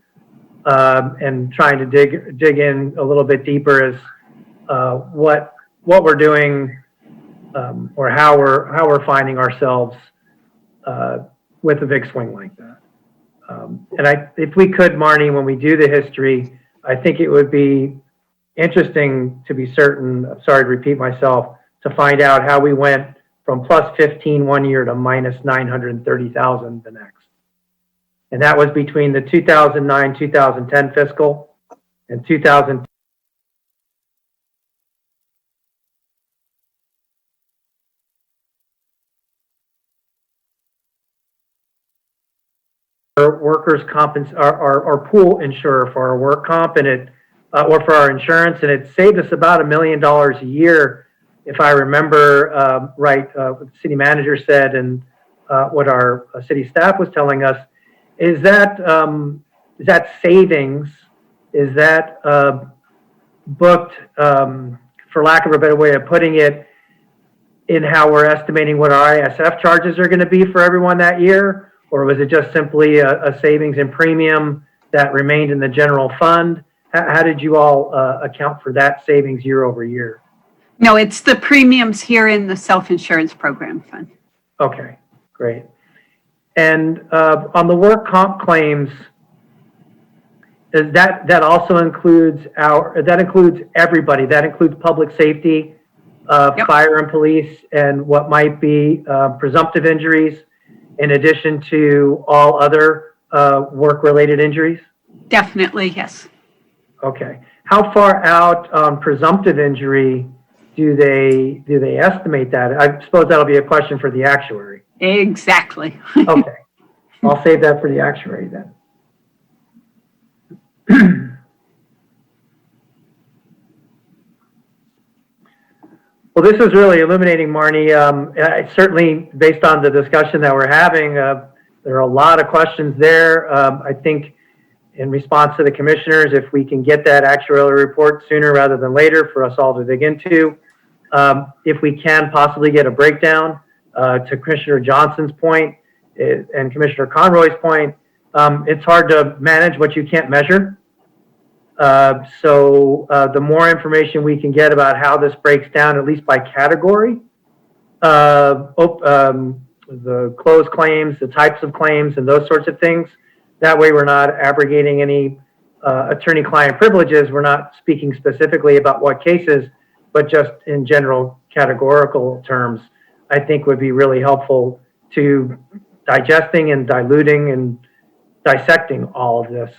And trying to dig in a little bit deeper as what we're doing or how we're finding ourselves with a big swing like that. And if we could, Marnie, when we do the history, I think it would be interesting to be certain, I'm sorry to repeat myself, to find out how we went from plus 15 one year to minus 930,000 the next. And that was between the 2009, 2010 fiscal and 2000. Our workers' comp, our pool insurer for our work comp and it, or for our insurance, and it saved us about $1 million a year, if I remember right, what the city manager said and what our city staff was telling us. Is that savings? Is that booked, for lack of a better way of putting it, in how we're estimating what our ISF charges are going to be for everyone that year? Or was it just simply a savings in premium that remained in the general fund? How did you all account for that savings year over year? No, it's the premiums here in the self-insurance program fund. Okay, great. And on the work comp claims, that also includes everybody. That includes public safety, Yep. fire and police, and what might be presumptive injuries, in addition to all other work-related injuries? Definitely, yes. Okay. How far out on presumptive injury do they estimate that? I suppose that'll be a question for the actuary. Exactly. Okay. I'll save that for the actuary then. Well, this is really illuminating, Marnie. Certainly, based on the discussion that we're having, there are a lot of questions there. I think in response to the commissioners, if we can get that actuarial report sooner rather than later for us all to dig into, if we can possibly get a breakdown to Commissioner Johnson's point and Commissioner Conroy's point, it's hard to manage what you can't measure. So the more information we can get about how this breaks down, at least by category, the closed claims, the types of claims, and those sorts of things. That way we're not abrogating any attorney-client privileges. We're not speaking specifically about what cases, but just in general categorical terms, I think would be really helpful to digesting and diluting and dissecting all of this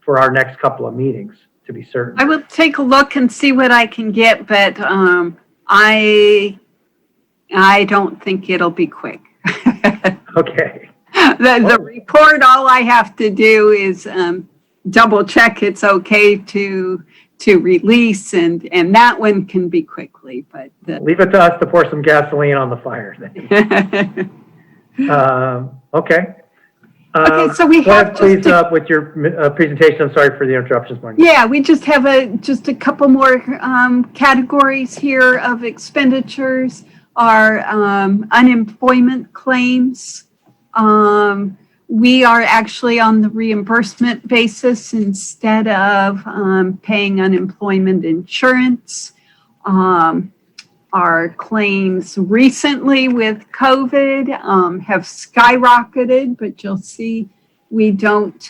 for our next couple of meetings, to be certain. I will take a look and see what I can get, but I don't think it'll be quick. Okay. The report, all I have to do is double check it's okay to release, and that one can be quickly, but Leave it to us to pour some gasoline on the fire then. Okay. Okay, so we go have ahead, please, with your presentation. I'm sorry for the interruptions, Marnie. Yeah, we just have just a couple more categories here of expenditures. Our unemployment claims. We are actually on the reimbursement basis instead of paying unemployment insurance. Our claims recently with COVID have skyrocketed, but you'll see we don't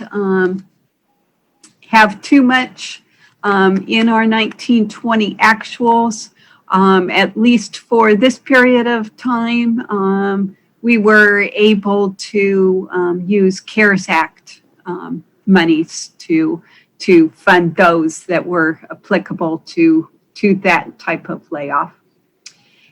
have too much in our 1920 actuals. At least for this period of time, we were able to use CARES Act monies to fund those that were applicable to that type of layoff.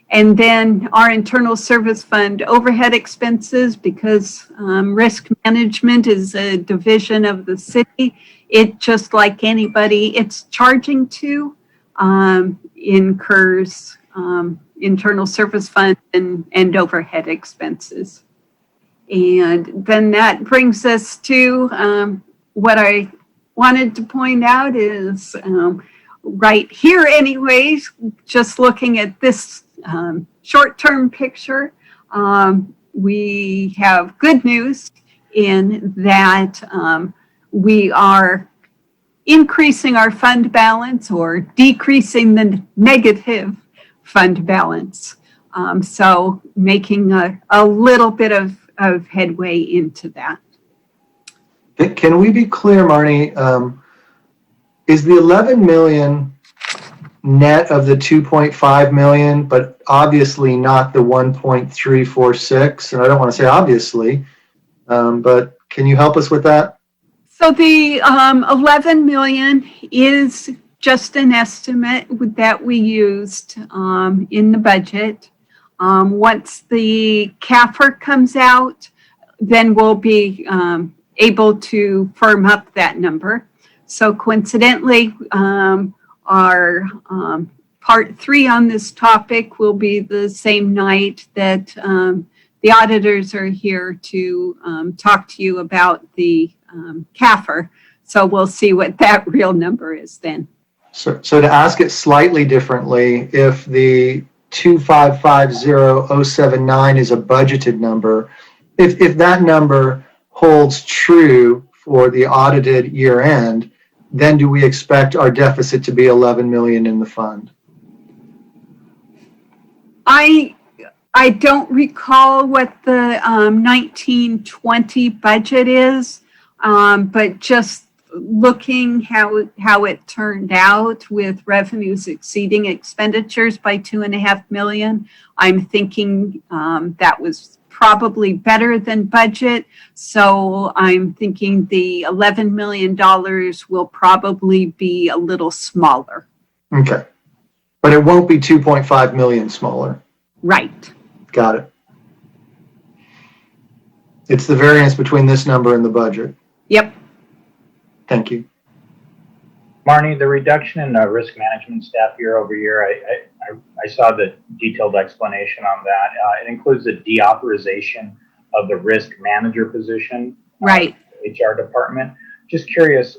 And then our internal service fund overhead expenses, because risk management is a division of the city, it just like anybody it's charging to incurs internal service fund and overhead expenses. And then that brings us to what I wanted to point out is right here anyways, just looking at this short-term picture, we have good news in that we are increasing our fund balance or decreasing the negative fund balance. So making a little bit of headway into that. Can we be clear, Marnie? is the 11 million net of the 2.5 million, but obviously not the 1.346? And I don't want to say obviously, but can you help us with that? So the 11 million is just an estimate that we used in the budget. Once the CAFR comes out, then we'll be able to firm up that number. So coincidentally, our part 3 on this topic will be the same night that the auditors are here to talk to you about the CAFR. So we'll see what that real number is then. So to ask it slightly differently, if the 2550079 is a budgeted number, if that number holds true for the audited year end, then do we expect our deficit to be 11 million in the fund? I don't recall what the 1920 budget is, but just looking how it turned out with revenues exceeding expenditures by 2.5 million, I'm thinking that was probably better than budget. So I'm thinking the $11 million will probably be a little smaller. Okay. But it won't be 2.5 million smaller. Right. Got it. It's the variance between this number and the budget. Yep. Thank you. Marnie, the reduction in risk management staff year over year, I saw the detailed explanation on that. It includes the deauthorization of the risk manager position. Right. HR department. Just curious,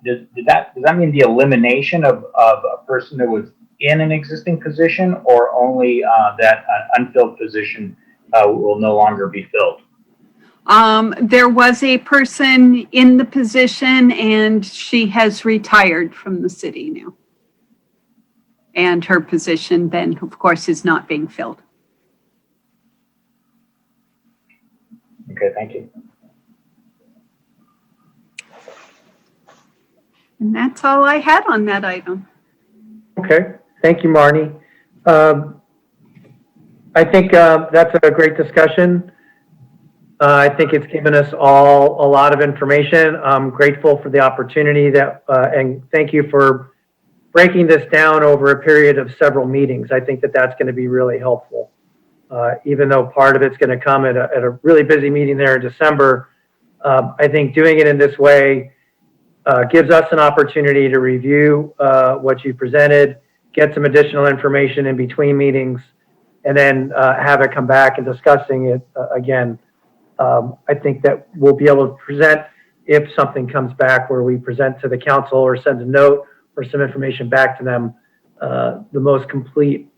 does that mean the elimination of a person that was in an existing position, or only that unfilled position will no longer be filled? There was a person in the position and she has retired from the city now. And her position then, of course, is not being filled. Okay, thank you. And that's all I had on that item. Okay, thank you, Marnie. I think that's a great discussion. I think it's given us all a lot of information. I'm grateful for the opportunity and thank you for breaking this down over a period of several meetings. I think that that's going to be really helpful. Even though part of it's going to come at a really busy meeting there in December, I think doing it in this way gives us an opportunity to review what you presented, get some additional information in between meetings, and then have it come back and discussing it again. I think that we'll be able to present, if something comes back where we present to the council or send a note or some information back to them, the most complete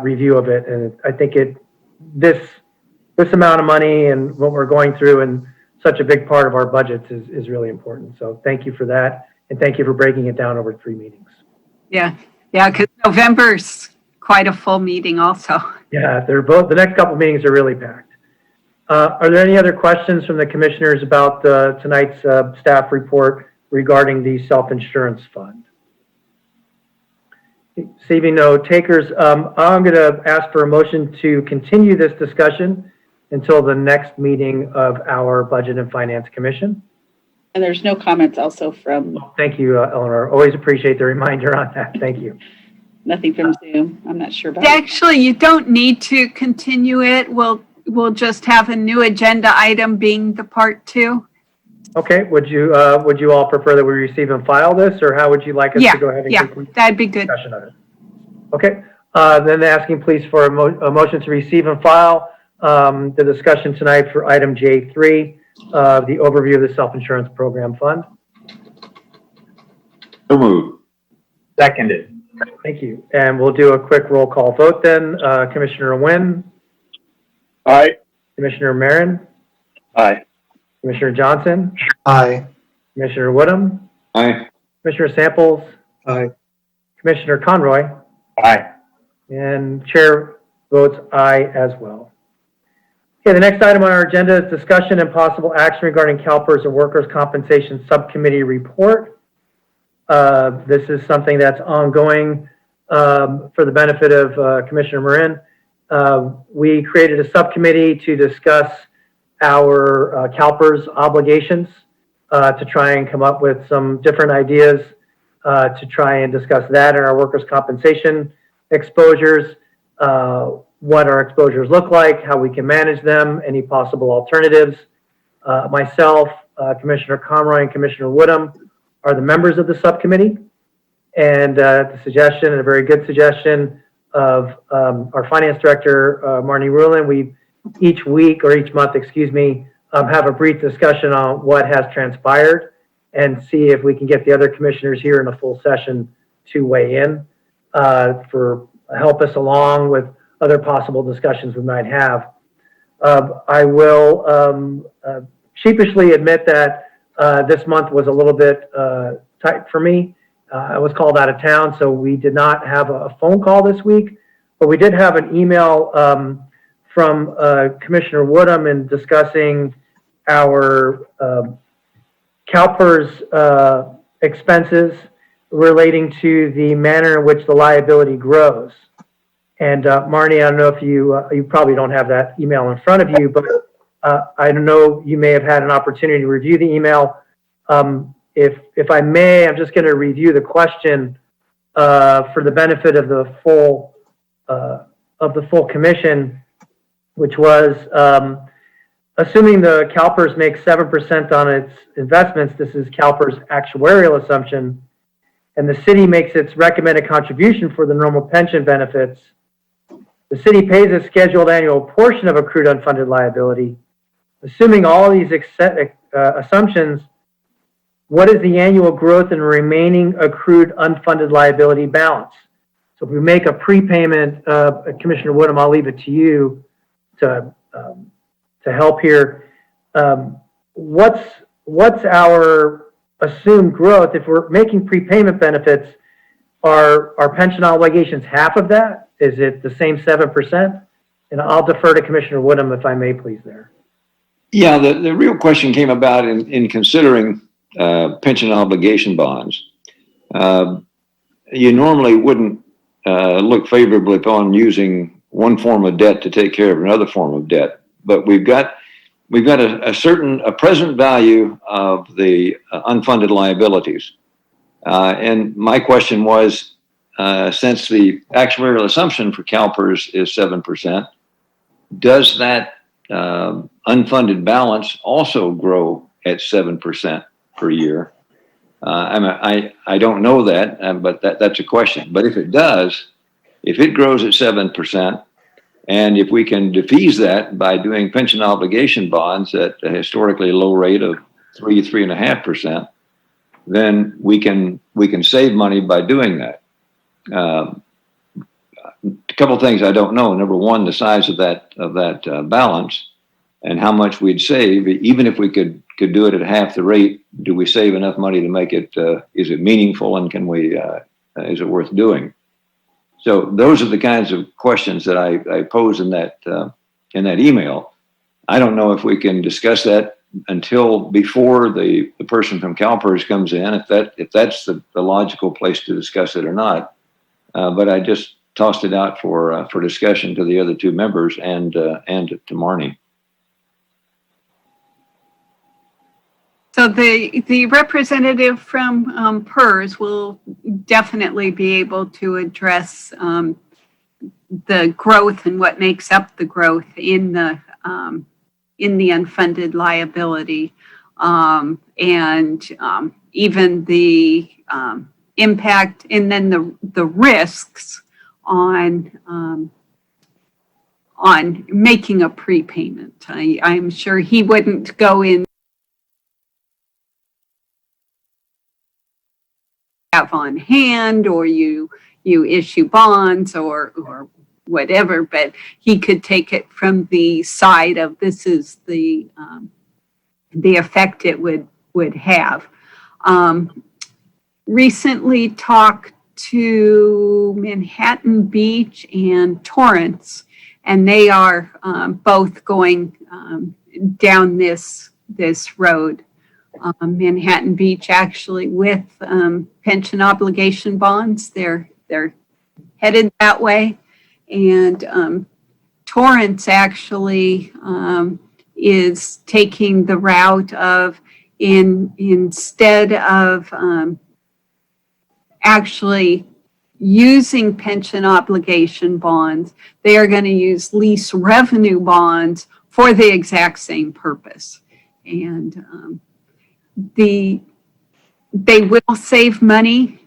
review of it. And I think this amount of money and what we're going through and such a big part of our budgets is really important. So thank you for that. And thank you for breaking it down over 3 meetings. Yeah, because November's quite a full meeting also. Yeah, the next couple of meetings are really packed. Are there any other questions from the commissioners about tonight's staff report regarding the self-insurance fund? Seeing no takers, I'm going to ask for a motion to continue this discussion until the next meeting of our Budget and Finance Commission. And there's no comments also from, Thank you, Eleanor. Always appreciate the reminder on that. Thank you. nothing from Zoom. I'm not sure about. Actually, you don't need to continue it. We'll just have a new agenda item being the part 2. Okay, would you all prefer that we receive and file this, or how would you like us to go ahead and complete that'd be good. discussion of it? Okay, then asking please for a motion to receive and file the discussion tonight for item J3, the overview of the self-insurance program fund. So moved. Seconded. Thank you. And we'll do a quick roll call vote then. Commissioner Nguyen, Aye. Commissioner Marin, Aye. Commissioner Johnson, Aye. Commissioner Woodham, Aye. Commissioner Samples, Aye. Commissioner Conroy, Aye. and Chair votes aye as well. Okay, the next item on our agenda is discussion and possible action regarding CalPERS and Workers' Compensation Subcommittee report. This is something that's ongoing for the benefit of Commissioner Marin. We created a subcommittee to discuss our CalPERS obligations to try and come up with some different ideas to try and discuss that in our workers' compensation exposures, what our exposures look like, how we can manage them, any possible alternatives. Myself, Commissioner Conroy, and Commissioner Woodham are the members of the subcommittee. And the suggestion, and a very good suggestion, of our finance director, Marnie Rulin, we each week or each month, have a brief discussion on what has transpired and see if we can get the other commissioners here in a full session to weigh in for help us along with other possible discussions we might have. I will sheepishly admit that this month was a little bit tight for me. I was called out of town, so we did not have a phone call this week, but we did have an email from Commissioner Woodham in discussing our CalPERS expenses relating to the manner in which the liability grows. And Marnie, I don't know if you probably don't have that email in front of you, but I don't know, you may have had an opportunity to review the email. If I may, I'm just going to review the question for the benefit of the full commission, which was assuming the CalPERS makes 7% on its investments. This is CalPERS actuarial assumption, and the city makes its recommended contribution for the normal pension benefits. The city pays a scheduled annual portion of accrued unfunded liability. Assuming all these assumptions, what is the annual growth in remaining accrued unfunded liability balance? So if we make a prepayment, Commissioner Woodham, I'll leave it to you to help here. What's our assumed growth? If we're making prepayment benefits, are our pension obligations half of that? Is it the same 7%? And I'll defer to Commissioner Woodham if I may, please, there. Yeah, the real question came about in considering pension obligation bonds. You normally wouldn't look favorably upon using one form of debt to take care of another form of debt, but we've got a present value of the unfunded liabilities. And my question was, since the actuarial assumption for CalPERS is 7%, does that unfunded balance also grow at 7% per year? I don't know that, but that's a question. But if it does, if it grows at 7%, and if we can defease that by doing pension obligation bonds at a historically low rate of 3.5%, then we can save money by doing that. A couple of things I don't know. Number one, the size of that balance and how much we'd save. Even if we could do it at half the rate, do we save enough money to make it? Is it meaningful, and can we? Is it worth doing? So those are the kinds of questions that I pose in that email. I don't know if we can discuss that until before the person from CalPERS comes in, if that's the logical place to discuss it or not. But I just tossed it out for discussion to the other two members and to Marnie. So the representative from PERS will definitely be able to address the growth and what makes up the growth in the unfunded liability, and even the impact, and then the risks on making a prepayment. I'm sure he wouldn't go in have on hand, or you issue bonds or whatever, but he could take it from the side of this is the effect it would have. Recently talked to Manhattan Beach and Torrance, and they are both going down this road. Manhattan Beach actually with pension obligation bonds. They're headed that way. And Torrance actually is taking the route of instead of actually using pension obligation bonds, they are going to use lease revenue bonds for the exact same purpose. And they will save money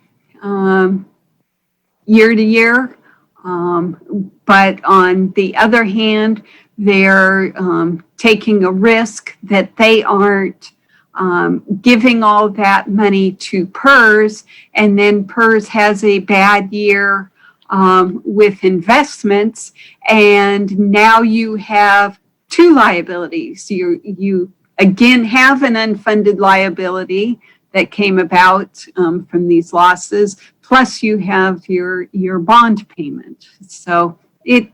year to year. But on the other hand, they're taking a risk that they aren't giving all that money to PERS, and then PERS has a bad year with investments, and now you have two liabilities. You again have an unfunded liability that came about from these losses, plus you have your bond payment. So it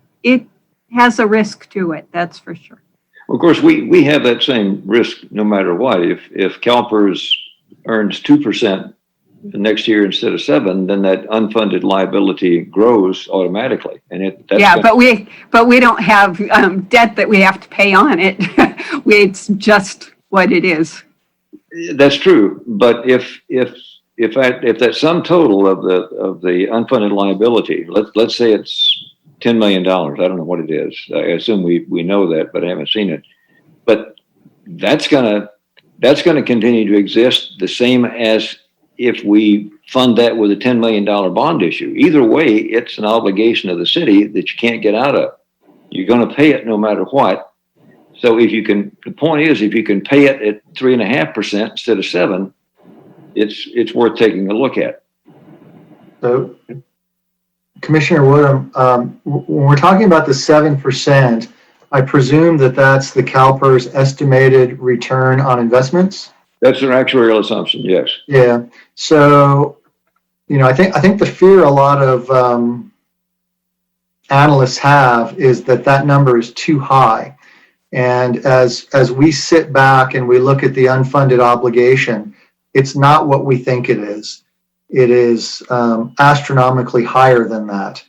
has a risk to it, that's for sure. Of course, we have that same risk no matter what. If CalPERS earns 2% next year instead of 7%, then that unfunded liability grows automatically. And but we don't have debt that we have to pay on it. It's just what it is. That's true. But if that sum total of the unfunded liability, let's say it's $10 million. I don't know what it is. I assume we know that, but I haven't seen it. But that's gonna continue to exist the same as if we fund that with a $10 million bond issue. Either way, it's an obligation of the city that you can't get out of. You're going to pay it no matter what. So the point is, if you can pay it at 3.5% instead of 7%, it's worth taking a look at. So, Commissioner Woodham, when we're talking about the 7%, I presume that's the CalPERS estimated return on investments? That's an actuarial assumption, yes. Yeah. So, I think the fear a lot of analysts have is that number is too high. And as we sit back and we look at the unfunded obligation, it's not what we think it is. It is astronomically higher than that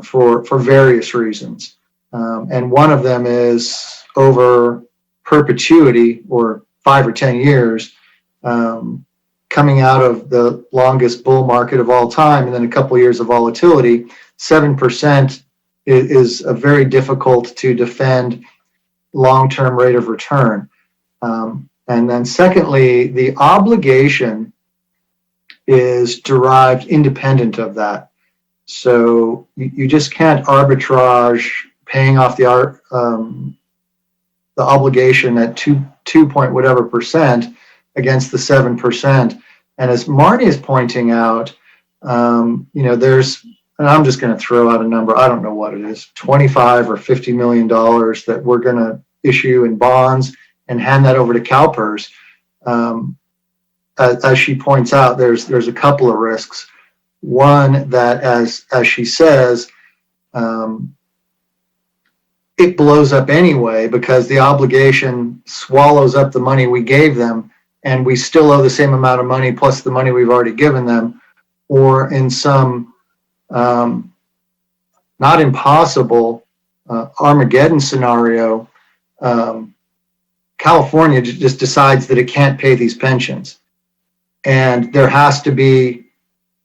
for various reasons. And one of them is over perpetuity, or 5 or 10 years, coming out of the longest bull market of all time, and then a couple of years of volatility. 7% is a very difficult to defend long-term rate of return. And then secondly, the obligation is derived independent of that. So you just can't arbitrage paying off the obligation at 2 point whatever percent against the 7%. And as Marnie is pointing out, there's, and I'm just going to throw out a number, I don't know what it is, $25 or $50 million that we're going to issue in bonds and hand that over to CalPERS. As she points out, there's a couple of risks. One, that as she says, it blows up anyway because the obligation swallows up the money we gave them, and we still owe the same amount of money plus the money we've already given them. Or in some not impossible Armageddon scenario, California just decides that it can't pay these pensions. And there has to be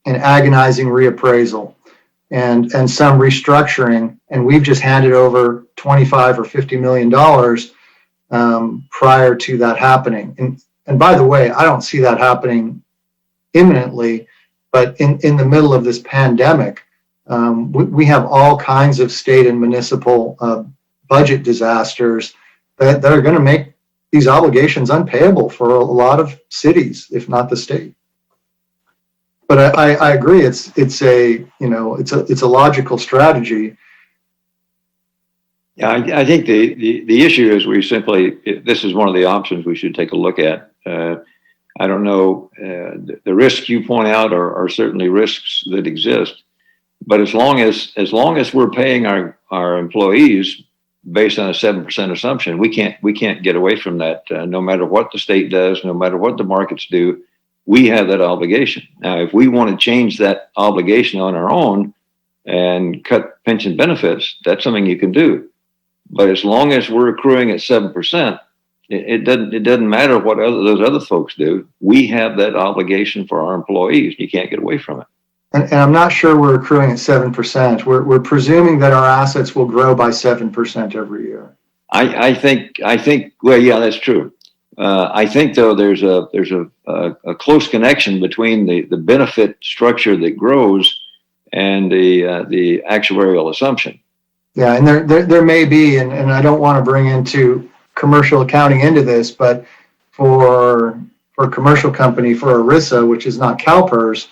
an agonizing reappraisal and some restructuring. And we've just handed over $25 or $50 million prior to that happening. And by the way, I don't see that happening imminently, but in the middle of this pandemic, we have all kinds of state and municipal budget disasters that are going to make these obligations unpayable for a lot of cities, if not the state. But I agree, it's a logical strategy. Yeah, I think the issue is this is one of the options we should take a look at. I don't know, the risks you point out are certainly risks that exist, but as long as we're paying our employees based on a 7% assumption. We can't get away from that. No matter what the state does, no matter what the markets do, we have that obligation. Now, if we want to change that obligation on our own and cut pension benefits, that's something you can do. But as long as we're accruing at 7%, it doesn't matter what those other folks do. We have that obligation for our employees. You can't get away from it. And I'm not sure we're accruing at 7%. We're presuming that our assets will grow by 7% every year. I think, well, yeah, that's true. I think though, there's a close connection between the benefit structure that grows and the actuarial assumption. Yeah, and there may be, and I don't want to bring into commercial accounting into this, but for a commercial company, for ERISA, which is not CalPERS,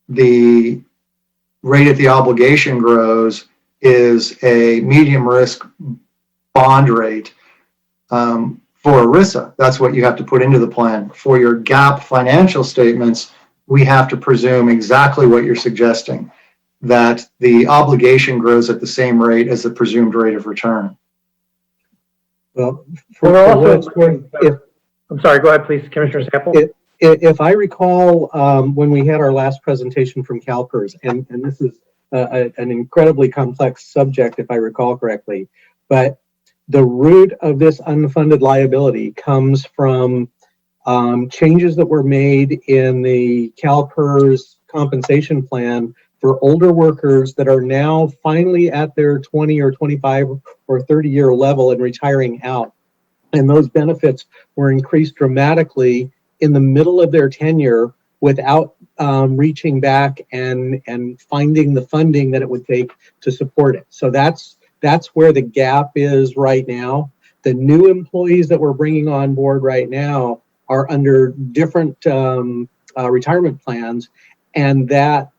the rate at the obligation grows is a medium risk bond rate for ERISA. That's what you have to put into the plan. For your GAAP financial statements, we have to presume exactly what you're suggesting, that the obligation grows at the same rate as the presumed rate of return. Well, We're what also it's worth, I'm sorry, go ahead, please, Commissioner Sample. if I recall, when we had our last presentation from CalPERS, and this is an incredibly complex subject, if I recall correctly, but the root of this unfunded liability comes from changes that were made in the CalPERS compensation plan for older workers that are now finally at their 20 or 25 or 30-year level and retiring out. And those benefits were increased dramatically in the middle of their tenure without reaching back and finding the funding that it would take to support it. So that's where the gap is right now. The new employees that we're bringing on board right now are under different retirement plans, and that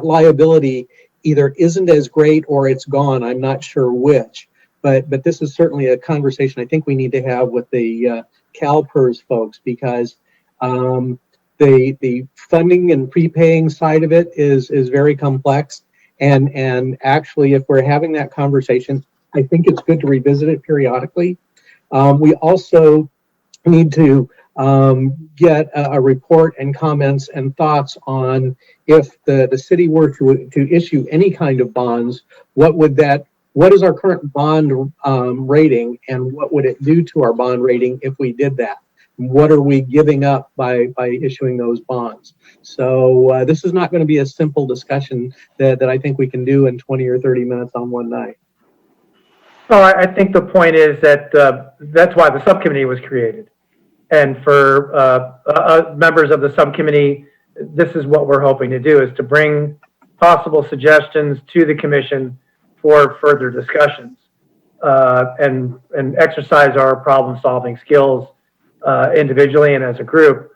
liability either isn't as great or it's gone. I'm not sure which, but this is certainly a conversation I think we need to have with the CalPERS folks, because the funding and prepaying side of it is very complex. And actually, if we're having that conversation, I think it's good to revisit it periodically. We also need to get a report and comments and thoughts on if the city were to issue any kind of bonds, what is our current bond rating, and what would it do to our bond rating if we did that? What are we giving up by issuing those bonds? So this is not going to be a simple discussion that I think we can do in 20 or 30 minutes on one night. Well, I think the point is that that's why the subcommittee was created. And for members of the subcommittee, this is what we're hoping to do, is to bring possible suggestions to the commission for further discussions and exercise our problem-solving skills individually and as a group.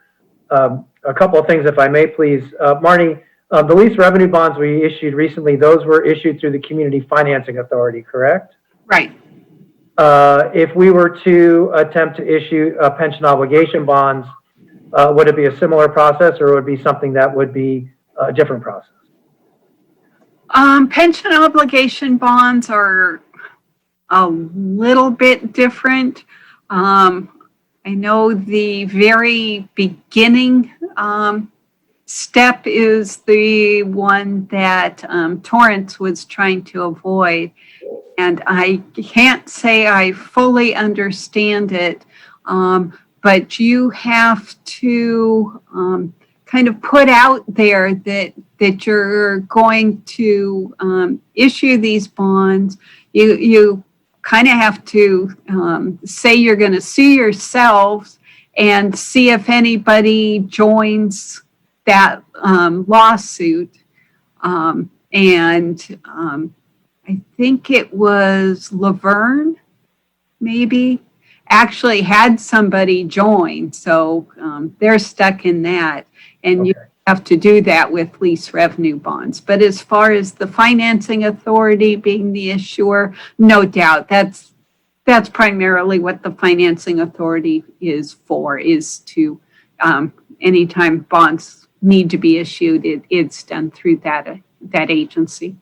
A couple of things, if I may, please. Marnie, the lease revenue bonds we issued recently, those were issued through the Community Financing Authority, correct? Right. If we were to attempt to issue pension obligation bonds, would it be a similar process, or would it be something that would be a different process? Pension obligation bonds are a little bit different. I know the very beginning step is the one that Torrance was trying to avoid. And I can't say I fully understand it, but you have to kind of put out there that you're going to issue these bonds. You kind of have to say you're going to sue yourselves and see if anybody joins that lawsuit. I think it was Laverne, maybe, actually had somebody join. So they're stuck in that. And okay. You have to do that with lease revenue bonds. But as far as the financing authority being the issuer, no doubt that's primarily what the financing authority is for, is to anytime bonds need to be issued, it's done through that agency.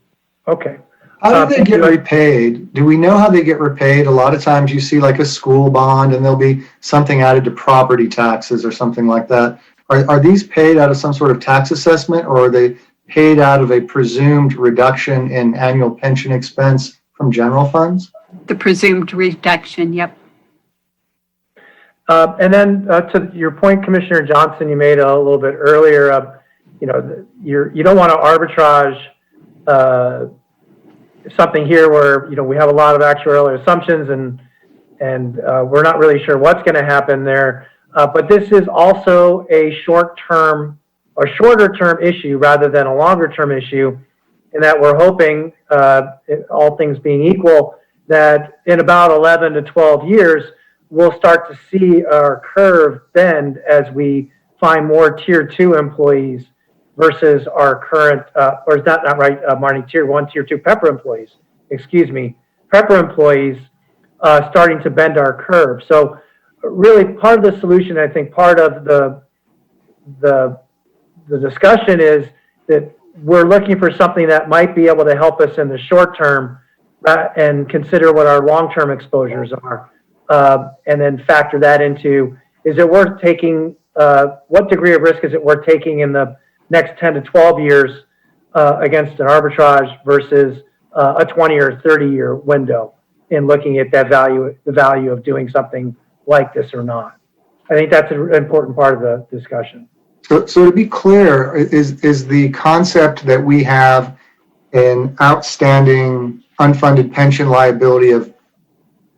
Okay. How do they get repaid? Do we know how they get repaid? A lot of times you see like a school bond and there'll be something added to property taxes or something like that. Are these paid out of some sort of tax assessment, or are they paid out of a presumed reduction in annual pension expense from general funds? The presumed reduction, yep. And then to your point, Commissioner Johnson, you made a little bit earlier, you don't want to arbitrage something here where, we have a lot of actuarial assumptions and we're not really sure what's going to happen there. But this is also a short-term or shorter-term issue rather than a longer-term issue, in that we're hoping, all things being equal, that in about 11 to 12 years, we'll start to see our curve bend as we find more tier 2 employees versus our current, or is that not right, Marnie, tier 1, tier 2 PEPR employees, PEPR employees starting to bend our curve. So really part of the solution, I think part of the discussion is that we're looking for something that might be able to help us in the short term and consider what our long-term exposures are. And then factor that into, is it worth taking, what degree of risk is it worth taking in the next 10 to 12 years against an arbitrage versus a 20 or 30-year window in looking at that value, the value of doing something like this or not. I think that's an important part of the discussion. So to be clear, is the concept that we have an outstanding unfunded pension liability of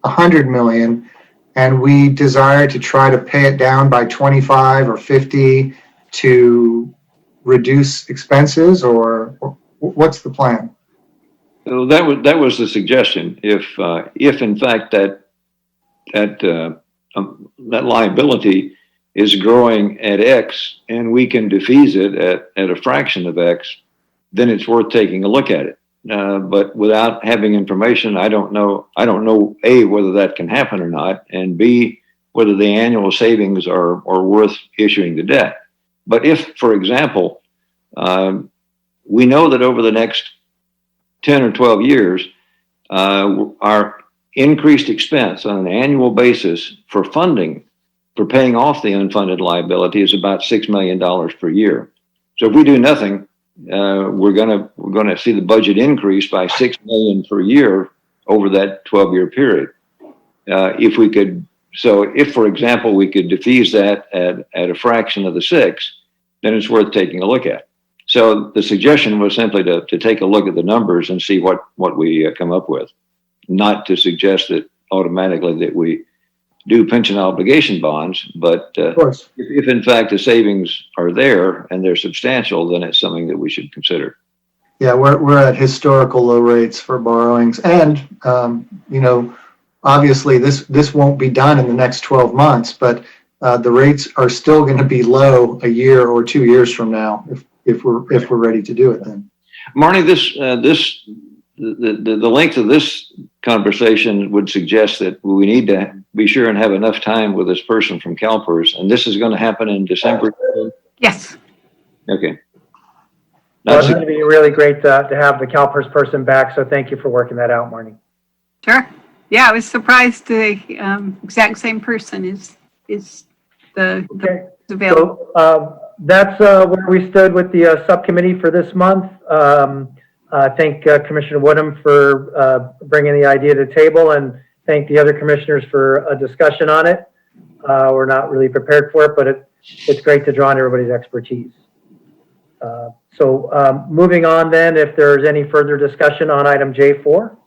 100 million, and we desire to try to pay it down by 25 or 50 to reduce expenses, or what's the plan? So that was the suggestion. If in fact that liability is growing at X and we can defease it at a fraction of X, then it's worth taking a look at it. But without having information, I don't know, A, whether that can happen or not, and B, whether the annual savings are worth issuing the debt. But if, for example, we know that over the next 10 or 12 years, our increased expense on an annual basis for funding, for paying off the unfunded liability, is about $6 million per year. So if we do nothing, we're gonna see the budget increase by $6 million per year over that 12-year period. If, for example, we could defease that at a fraction of the 6, then it's worth taking a look at. So the suggestion was simply to take a look at the numbers and see what we come up with, not to suggest that automatically that we do pension obligation bonds, but if in fact the savings are there and they're substantial, then it's something that we should consider. Yeah, we're at historical low rates for borrowings, and obviously this won't be done in the next 12 months, but the rates are still going to be low a year or 2 years from now if we're ready to do it then. Marnie, the length of this conversation would suggest that we need to be sure and have enough time with this person from CalPERS, and this is going to happen in December. Yes. Okay. Well, it's going to be really great to have the CalPERS person back, so thank you for working that out, Marnie. Sure. Yeah, I was surprised the exact same person is available. So that's where we stood with the subcommittee for this month. Thank Commissioner Woodham for bringing the idea to the table, and thank the other commissioners for a discussion on it. We're not really prepared for it, but it's great to draw on everybody's expertise. So moving on then, if there's any further discussion on item J4.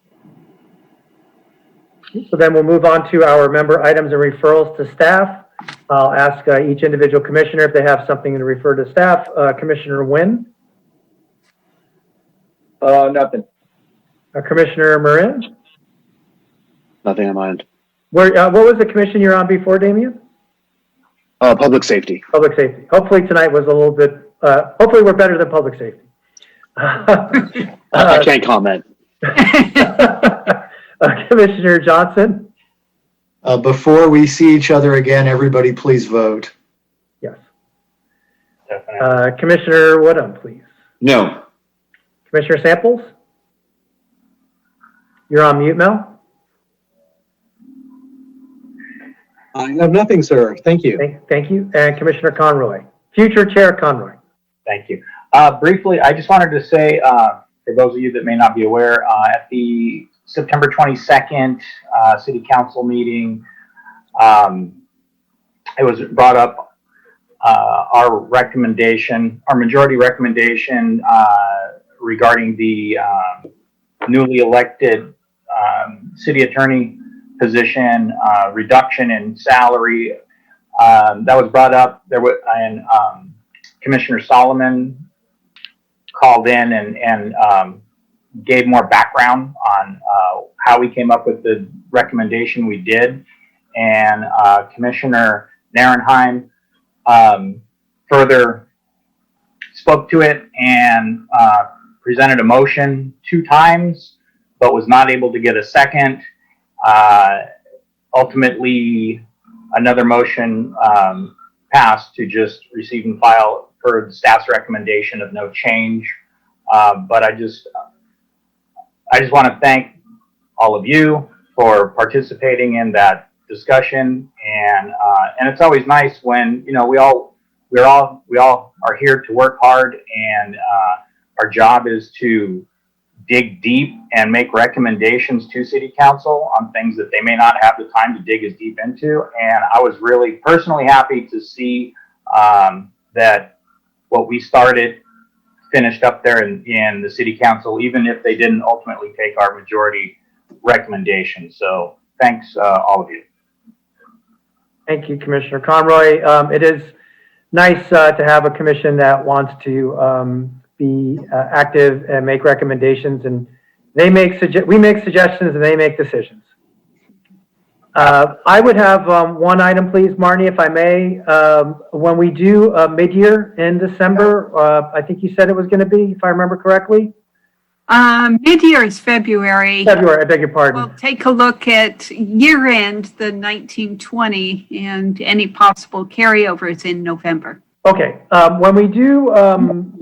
So then we'll move on to our member items and referrals to staff. I'll ask each individual commissioner if they have something to refer to staff. Commissioner Wynn? Nothing. Commissioner Marin? Nothing in mind. What was the commission you're on before, Damien? Public safety. Public safety. Hopefully tonight was a little bit, hopefully we're better than public safety. I can't comment. Commissioner Johnson? Before we see each other again, everybody please vote. Yes. Commissioner Woodham, please. No. Commissioner Samples? You're on mute, Mel. I have nothing, sir. Thank you. Thank you. And Commissioner Conroy. Future Chair Conroy. Thank you. Briefly, I just wanted to say, for those of you that may not be aware, at the September 22nd City Council meeting, it was brought up our recommendation, our majority recommendation regarding the newly elected city attorney position, reduction in salary. That was brought up there, and Commissioner Solomon called in and gave more background on how we came up with the recommendation we did. And Commissioner Narenheim further spoke to it and presented a motion 2 times, but was not able to get a second. Ultimately, another motion passed to just receive and file per the staff's recommendation of no change. But I just want to thank all of you for participating in that discussion, and it's always nice when, you know, we all are here to work hard, and our job is to dig deep and make recommendations to City Council on things that they may not have the time to dig as deep into. And I was really personally happy to see that what we started finished up there in the City Council, even if they didn't ultimately take our majority recommendation. So thanks, all of you. Thank you, Commissioner Conroy. It is nice to have a commission that wants to be active and make recommendations, and we make suggestions and they make decisions. I would have one item, please, Marnie, if I may. When we do mid-year in December, I think you said it was going to be, if I remember correctly. Mid-year is February. February, I beg your pardon. We'll take a look at year-end, the 1920, and any possible carryovers in November. Okay, when we do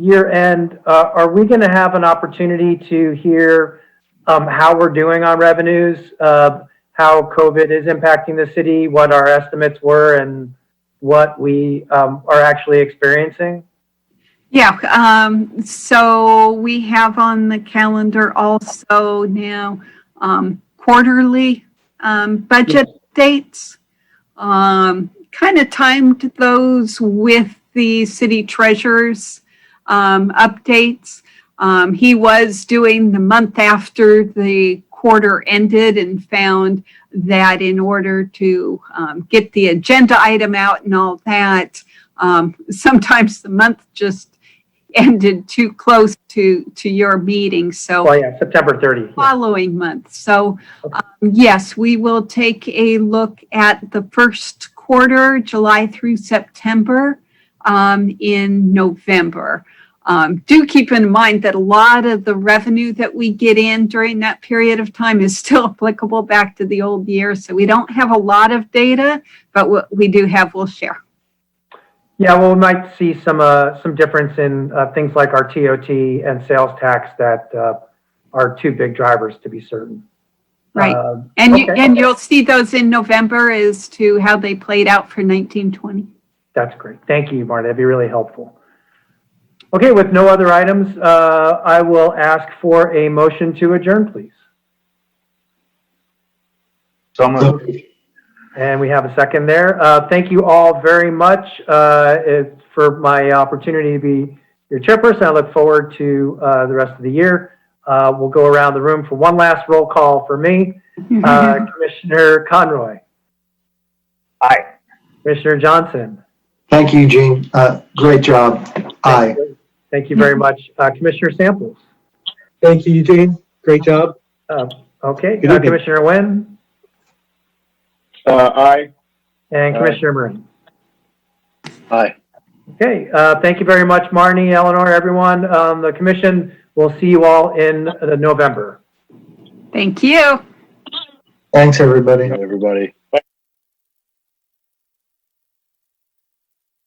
year-end, are we going to have an opportunity to hear how we're doing on revenues, how COVID is impacting the city, what our estimates were, and what we are actually experiencing? Yeah, so we have on the calendar also now quarterly budget dates. Kind of timed those with the city treasurer's updates. He was doing the month after the quarter ended and found that in order to get the agenda item out and all that, sometimes the month just ended too close to your meeting. So Oh yeah, September 30th. following month. So yes, we will take a look at the first quarter, July through September, in November. Do keep in mind that a lot of the revenue that we get in during that period of time is still applicable back to the old year. So we don't have a lot of data, but what we do have, we'll share. Yeah, well, we might see some difference in things like our TOT and sales tax that are 2 big drivers, to be certain. Right. And you'll see those in November as to how they played out for 1920. That's great. Thank you, Marta. That'd be really helpful. Okay, with no other items, I will ask for a motion to adjourn, please. So moved. And we have a second there. Thank you all very much for my opportunity to be your chairperson. I look forward to the rest of the year. We'll go around the room for one last roll call for me. Commissioner Conroy. Aye. Commissioner Johnson. Thank you, Eugene. Great job. Aye. Thank you very much. Commissioner Samples. Thank you, Eugene. Great job. Okay. Good evening. Commissioner Nguyen Aye. and Commissioner Marine. Aye. Okay. Thank you very much, Marnie, Eleanor, everyone. The commission will see you all in November. Thank you. Thanks, everybody. Everybody.